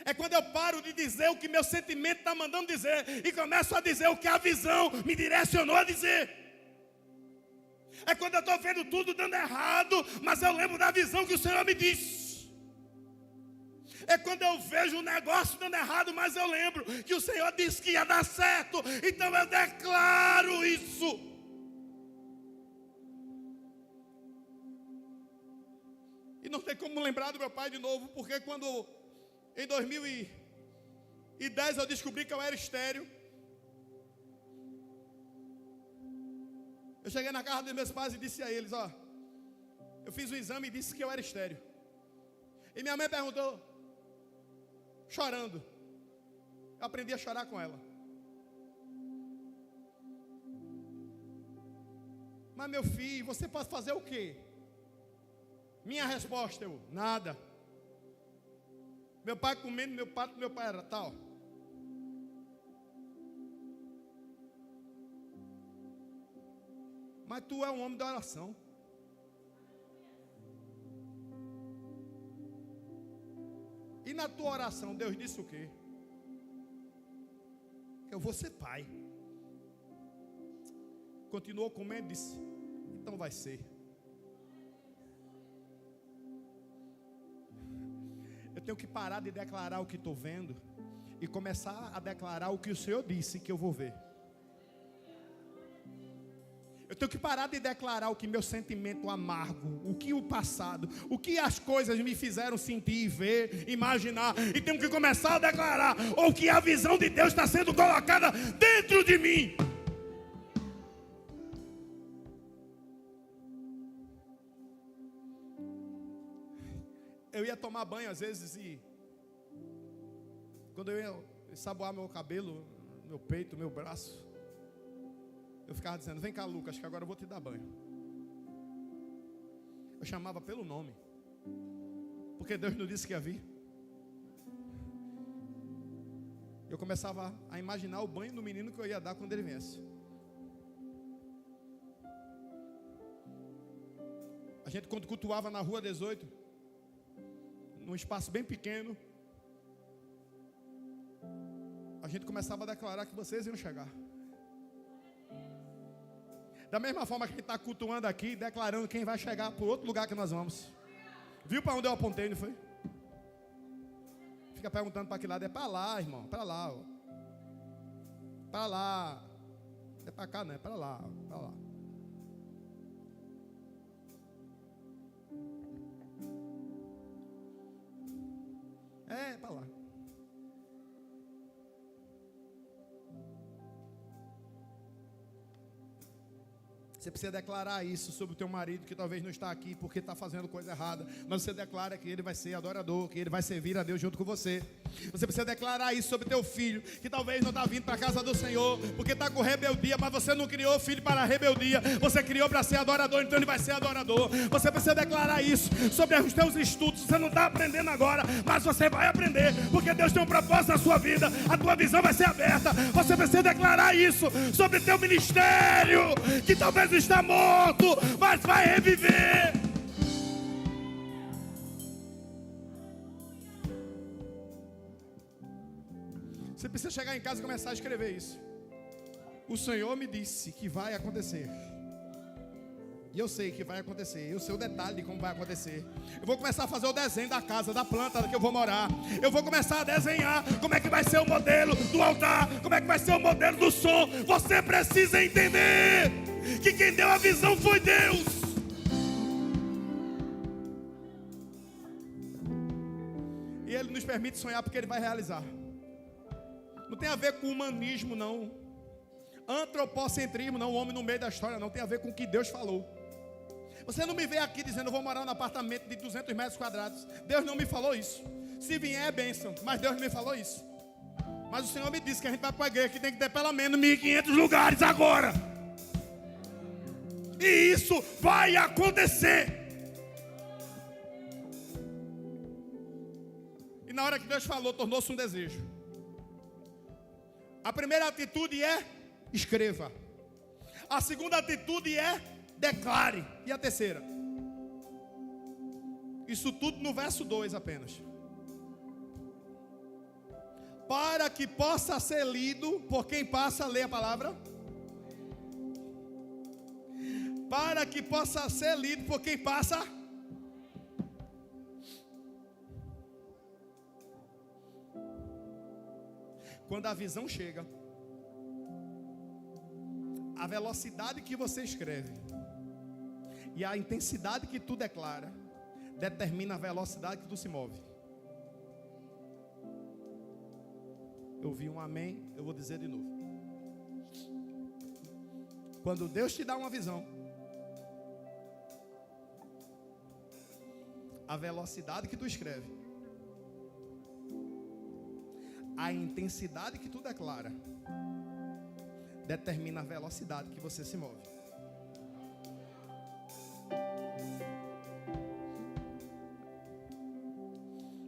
É quando eu paro de dizer o que meu sentimento está mandando dizer e começo a dizer o que a visão me direcionou a dizer. É quando eu estou vendo tudo dando errado, mas eu lembro da visão que o Senhor me disse. É quando eu vejo um negócio dando errado, mas eu lembro que o Senhor disse que ia dar certo. Então eu declaro isso. E não tem como lembrar do meu pai de novo, porque quando em 2010 eu descobri que eu era estéril, eu cheguei na casa dos meus pais e disse a eles, ó, eu fiz o exame e disse que eu era estéril. E minha mãe perguntou, chorando. Eu aprendi a chorar com ela. Mas meu filho, você pode fazer o quê? Minha resposta, nada. Meu pai comendo, meu pai era tal. Mas tu é um homem da oração. E na tua oração, Deus disse o quê? Eu vou ser pai. Continuou comendo e disse, então vai ser. Eu tenho que parar de declarar o que estou vendo e começar a declarar o que o Senhor disse que eu vou ver. Eu tenho que parar de declarar o que meu sentimento amargo, o que o passado, o que as coisas me fizeram sentir, ver, imaginar. E tenho que começar a declarar o que a visão de Deus está sendo colocada dentro de mim. Eu ia tomar banho às vezes e quando eu ia ensaboar meu cabelo, meu peito, meu braço, eu ficava dizendo, vem cá Lucas, que agora eu vou te dar banho. Eu chamava pelo nome, porque Deus não disse que ia vir. Eu começava a imaginar o banho do menino que eu ia dar quando ele viesse. A gente quando cultuava na rua 18, num espaço bem pequeno, a gente começava a declarar que vocês iam chegar. Da mesma forma que a gente está cultuando aqui, declarando quem vai chegar para o outro lugar que nós vamos. Viu para onde eu apontei, não foi? Fica perguntando para que lado. É para lá, irmão, para lá. Ó. Para lá. É para cá, não, é para lá, para lá. É, para lá. Você precisa declarar isso sobre o teu marido, que talvez não está aqui porque está fazendo coisa errada. Mas você declara que ele vai ser adorador, que ele vai servir a Deus junto com você. Você precisa declarar isso sobre teu filho, que talvez não está vindo para a casa do Senhor porque está com rebeldia, mas você não criou filho para a rebeldia. Você criou para ser adorador, então ele vai ser adorador. Você precisa declarar isso sobre os teus estudos. Você não está aprendendo agora, mas você vai aprender, porque Deus tem um propósito na sua vida. A tua visão vai ser aberta. Você precisa declarar isso sobre teu ministério, que talvez está morto, mas vai reviver. Você precisa chegar em casa e começar a escrever isso. O Senhor me disse que vai acontecer. E eu sei que vai acontecer. Eu sei o detalhe de como vai acontecer. Eu vou começar a fazer o desenho da casa, da planta que eu vou morar. Eu vou começar a desenhar como é que vai ser o modelo do altar, como é que vai ser o modelo do som. Você precisa entender que quem deu a visão foi Deus. E Ele nos permite sonhar porque Ele vai realizar. Não tem a ver com humanismo, não. Antropocentrismo, não. O homem no meio da história, não. Tem a ver com o que Deus falou. Você não me vê aqui dizendo: eu vou morar num apartamento de 200 metros quadrados. Deus não me falou isso. Se vier é bênção, mas Deus não me falou isso. Mas o Senhor me disse que a gente vai para a igreja que tem que ter pelo menos 1.500 lugares agora. E isso vai acontecer. E na hora que Deus falou, tornou-se um desejo. A primeira atitude é: escreva. A segunda atitude é: declare. E a terceira? Isso tudo no verso 2 apenas. Para que possa ser lido por quem passa a ler a palavra. Para que possa ser lido por quem passa. Quando a visão chega, a velocidade que você escreve e a intensidade que tu declara determina a velocidade que tu se move. Eu vi um amém, eu vou dizer de novo. Quando Deus te dá uma visão, a velocidade que tu escreve, a intensidade que tu declara, determina a velocidade que você se move.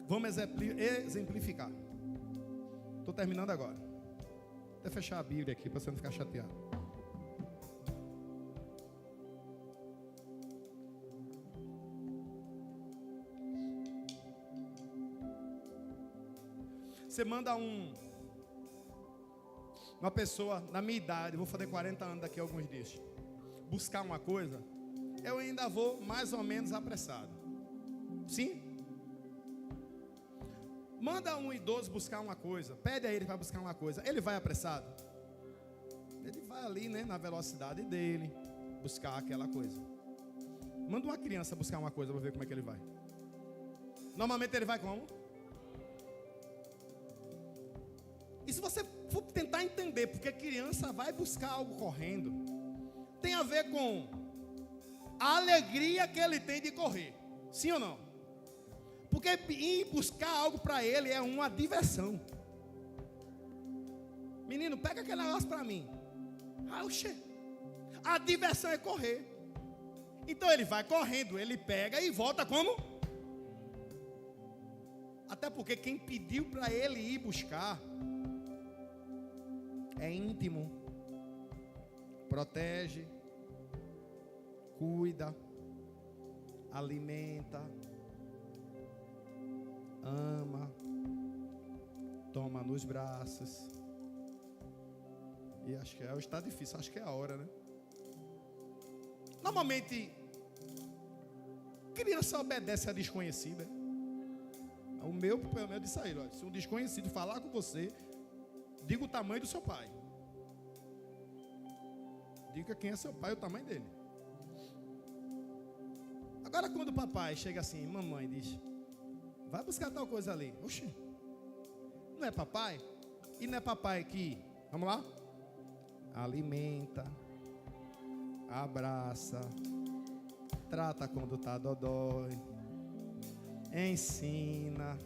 Vamos exemplificar. Estou terminando agora. Até fechar a Bíblia aqui para você não ficar chateado. Você manda uma pessoa na minha idade, vou fazer 40 anos daqui a alguns dias, buscar uma coisa, eu ainda vou mais ou menos apressado. Sim? Manda um idoso buscar uma coisa, pede a ele para buscar uma coisa, ele vai apressado? Ele vai ali, né, na velocidade dele, buscar aquela coisa. Manda uma criança buscar uma coisa para ver como é que ele vai. Normalmente ele vai como? E se você for tentar entender porque criança vai buscar algo correndo, tem a ver com a alegria que ele tem de correr. Sim ou não? Porque ir buscar algo para ele é uma diversão. Menino, pega aquele negócio para mim. Oxê. A diversão é correr. Então ele vai correndo, ele pega e volta como? Até porque quem pediu para ele ir buscar é íntimo, protege, cuida, alimenta, ama, toma nos braços. E acho que hoje está difícil, acho que é a hora, né? Normalmente, criança obedece a desconhecida. O meu disse a ele: olha, se um desconhecido falar com você, diga o tamanho do seu pai. Diga quem é seu pai, o tamanho dele. Agora quando o papai chega assim, mamãe diz: vai buscar tal coisa ali. Oxi, não é papai? E não é papai que, vamos lá? Alimenta, abraça, trata quando tá dodói, ensina.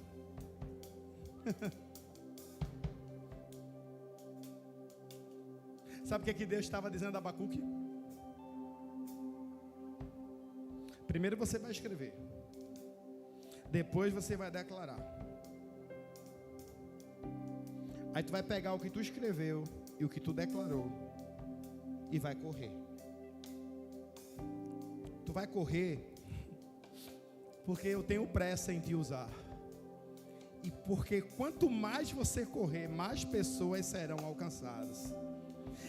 Sabe o que Deus estava dizendo a Abacuque? Primeiro você vai escrever, depois você vai declarar. Aí tu vai pegar o que tu escreveu e o que tu declarou e vai correr. Tu vai correr porque eu tenho pressa em te usar. E porque quanto mais você correr, mais pessoas serão alcançadas.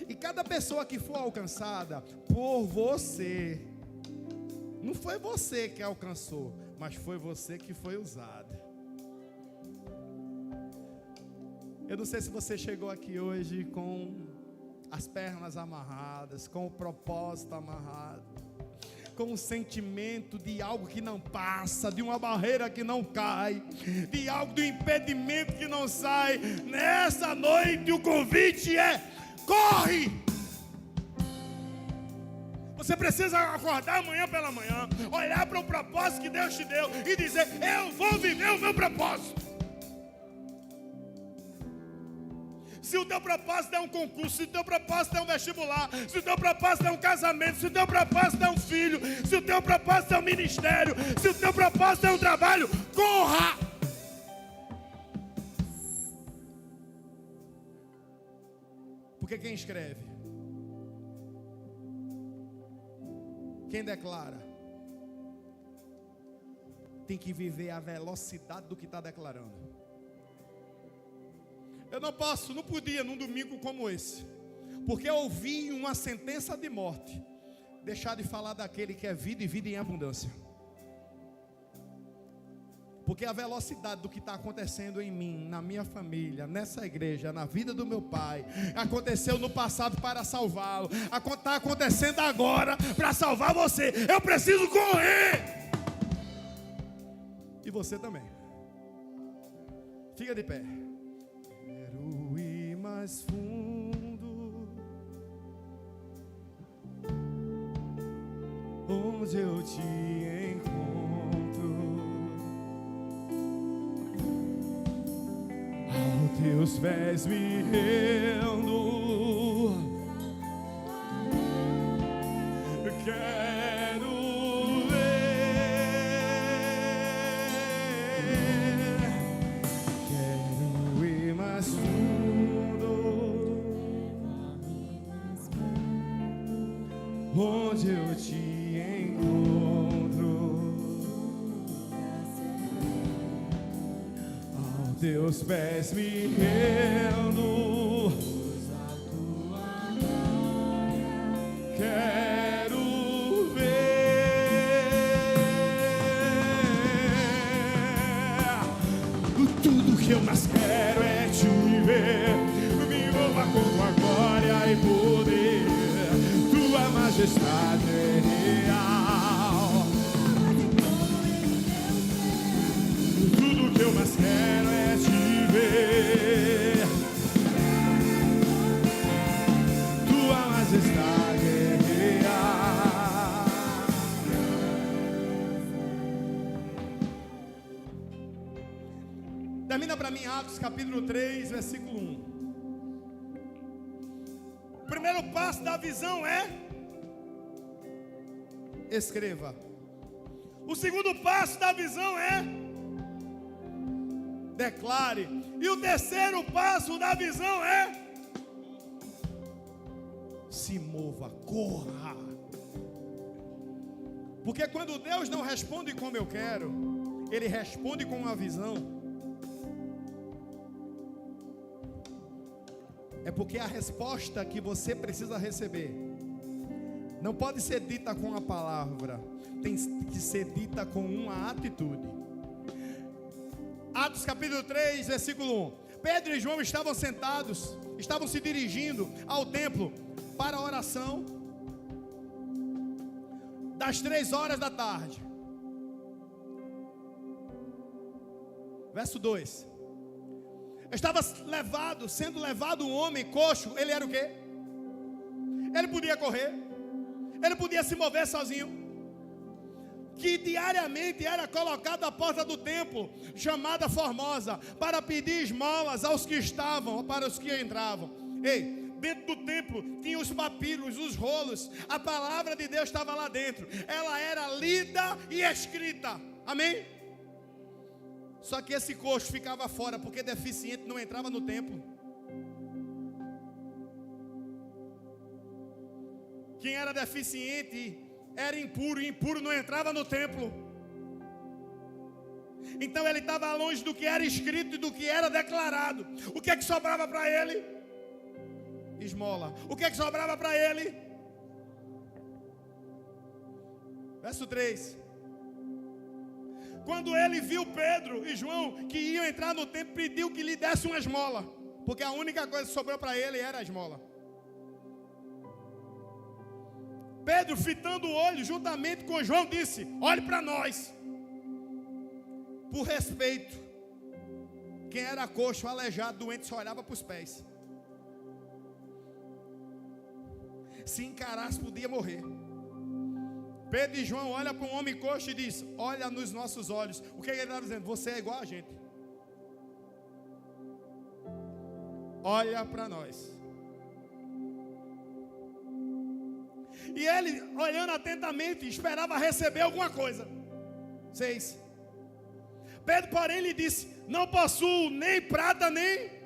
E cada pessoa que for alcançada por você, não foi você que alcançou, mas foi você que foi usado. Eu não sei se você chegou aqui hoje com as pernas amarradas, com o propósito amarrado, com o sentimento de algo que não passa, de uma barreira que não cai, de algo, de um impedimento que não sai. Nessa noite o convite é: corre! Você precisa acordar amanhã pela manhã, olhar para o propósito que Deus te deu e dizer: eu vou viver o meu propósito. Se o teu propósito é um concurso, se o teu propósito é um vestibular, se o teu propósito é um casamento, se o teu propósito é um filho, se o teu propósito é um ministério, se o teu propósito é um trabalho, corra! Porque quem escreve, quem declara, tem que viver a velocidade do que está declarando. Eu não podia num domingo como esse, porque eu ouvi uma sentença de morte, deixar de falar daquele que é vida e vida em abundância. Porque a velocidade do que está acontecendo em mim, na minha família, nessa igreja, na vida do meu pai, aconteceu no passado para salvá-lo, está acontecendo agora para salvar você. Eu preciso correr. E você também. Fica de pé. Quero ir mais fundo, onde eu te encontro, aos teus pés me rendo. Quero ir mais fundo, onde eu te encontro, aos teus pés me rendo. Quero ver. Tudo que eu mais quero é te ver. Me envolva com tua glória e poder. Tua majestade é real. Tudo que eu mais quero é te ver. Tua majestade é real. Termina para mim Atos capítulo 3, versículo 1. O primeiro passo da visão é: escreva. O segundo passo da visão é: declare. E o terceiro passo da visão é: se mova, corra. Porque quando Deus não responde como eu quero, Ele responde com uma visão. É porque a resposta que você precisa receber não pode ser dita com a palavra, tem que ser dita com uma atitude. Atos capítulo 3, versículo 1. Pedro e João estavam sentados, estavam se dirigindo ao templo para a oração das 3 horas da tarde. Verso 2. Estava sendo levado um homem coxo. Ele era o quê? Ele podia correr, Ele podia se mover sozinho. Que diariamente era colocado à porta do templo, chamada Formosa, para pedir esmolas aos que estavam, para os que entravam. Ei, dentro do templo tinha os papiros, os rolos, a palavra de Deus estava lá dentro. Ela era lida e escrita. Amém? Só que esse coxo ficava fora, porque deficiente não entrava no templo. Quem era deficiente era impuro, e impuro não entrava no templo. Então ele estava longe do que era escrito e do que era declarado. O que é que sobrava para ele? Esmola. O que é que sobrava para ele? Verso 3. Quando ele viu Pedro e João que iam entrar no templo, pediu que lhe desse uma esmola, porque a única coisa que sobrou para ele era a esmola. Pedro, fitando o olho juntamente com João, disse: olhe para nós. Por respeito, quem era coxo, aleijado, doente, só olhava para os pés. Se encarasse, podia morrer. Pedro e João olham para um homem coxo e diz: olha nos nossos olhos. O que ele estava dizendo? Você é igual a gente. Olha para nós. E ele, olhando atentamente, esperava receber alguma coisa. 6. Pedro, porém, lhe disse: não possuo nem prata, nem...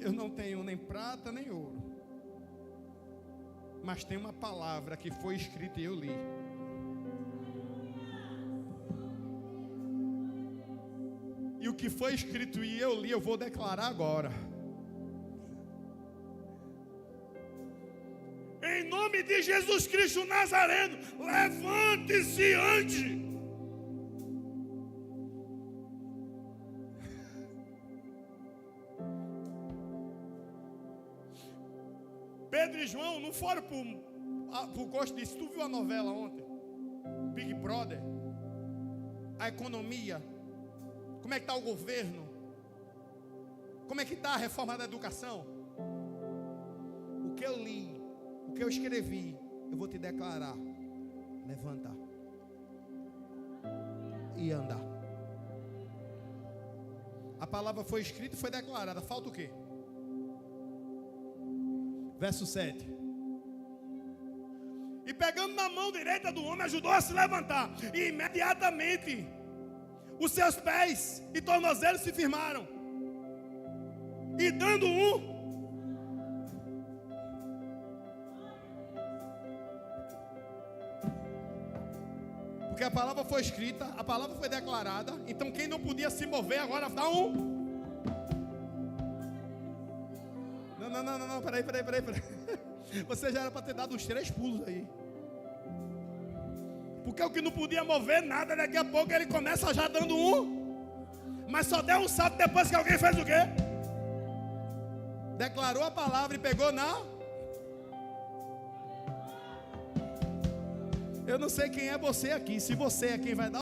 Eu não tenho nem prata, nem ouro. Mas tem uma palavra que foi escrita e eu li. E o que foi escrito e eu li, eu vou declarar agora. Em nome de Jesus Cristo Nazareno, levante-se e ande. Pedro e João não foram para o gosto disso. Tu viu a novela ontem? Big Brother. A economia. Como é que está o governo? Como é que está a reforma da educação? O que eu li, o que eu escrevi, eu vou te declarar. Levanta e anda. A palavra foi escrita e foi declarada. Falta o quê? Verso 7. E pegando na mão direita do homem, ajudou a se levantar. E imediatamente os seus pés e tornozelos se firmaram. E dando porque a palavra foi escrita, a palavra foi declarada. Então quem não podia se mover agora dá Não, peraí. Você já era para ter dado uns 3 pulos aí. Porque o que não podia mover nada, daqui a pouco ele começa já dando mas só deu um salto depois que alguém fez o quê? Declarou a palavra e pegou Eu não sei quem é você aqui. Se você é quem vai dar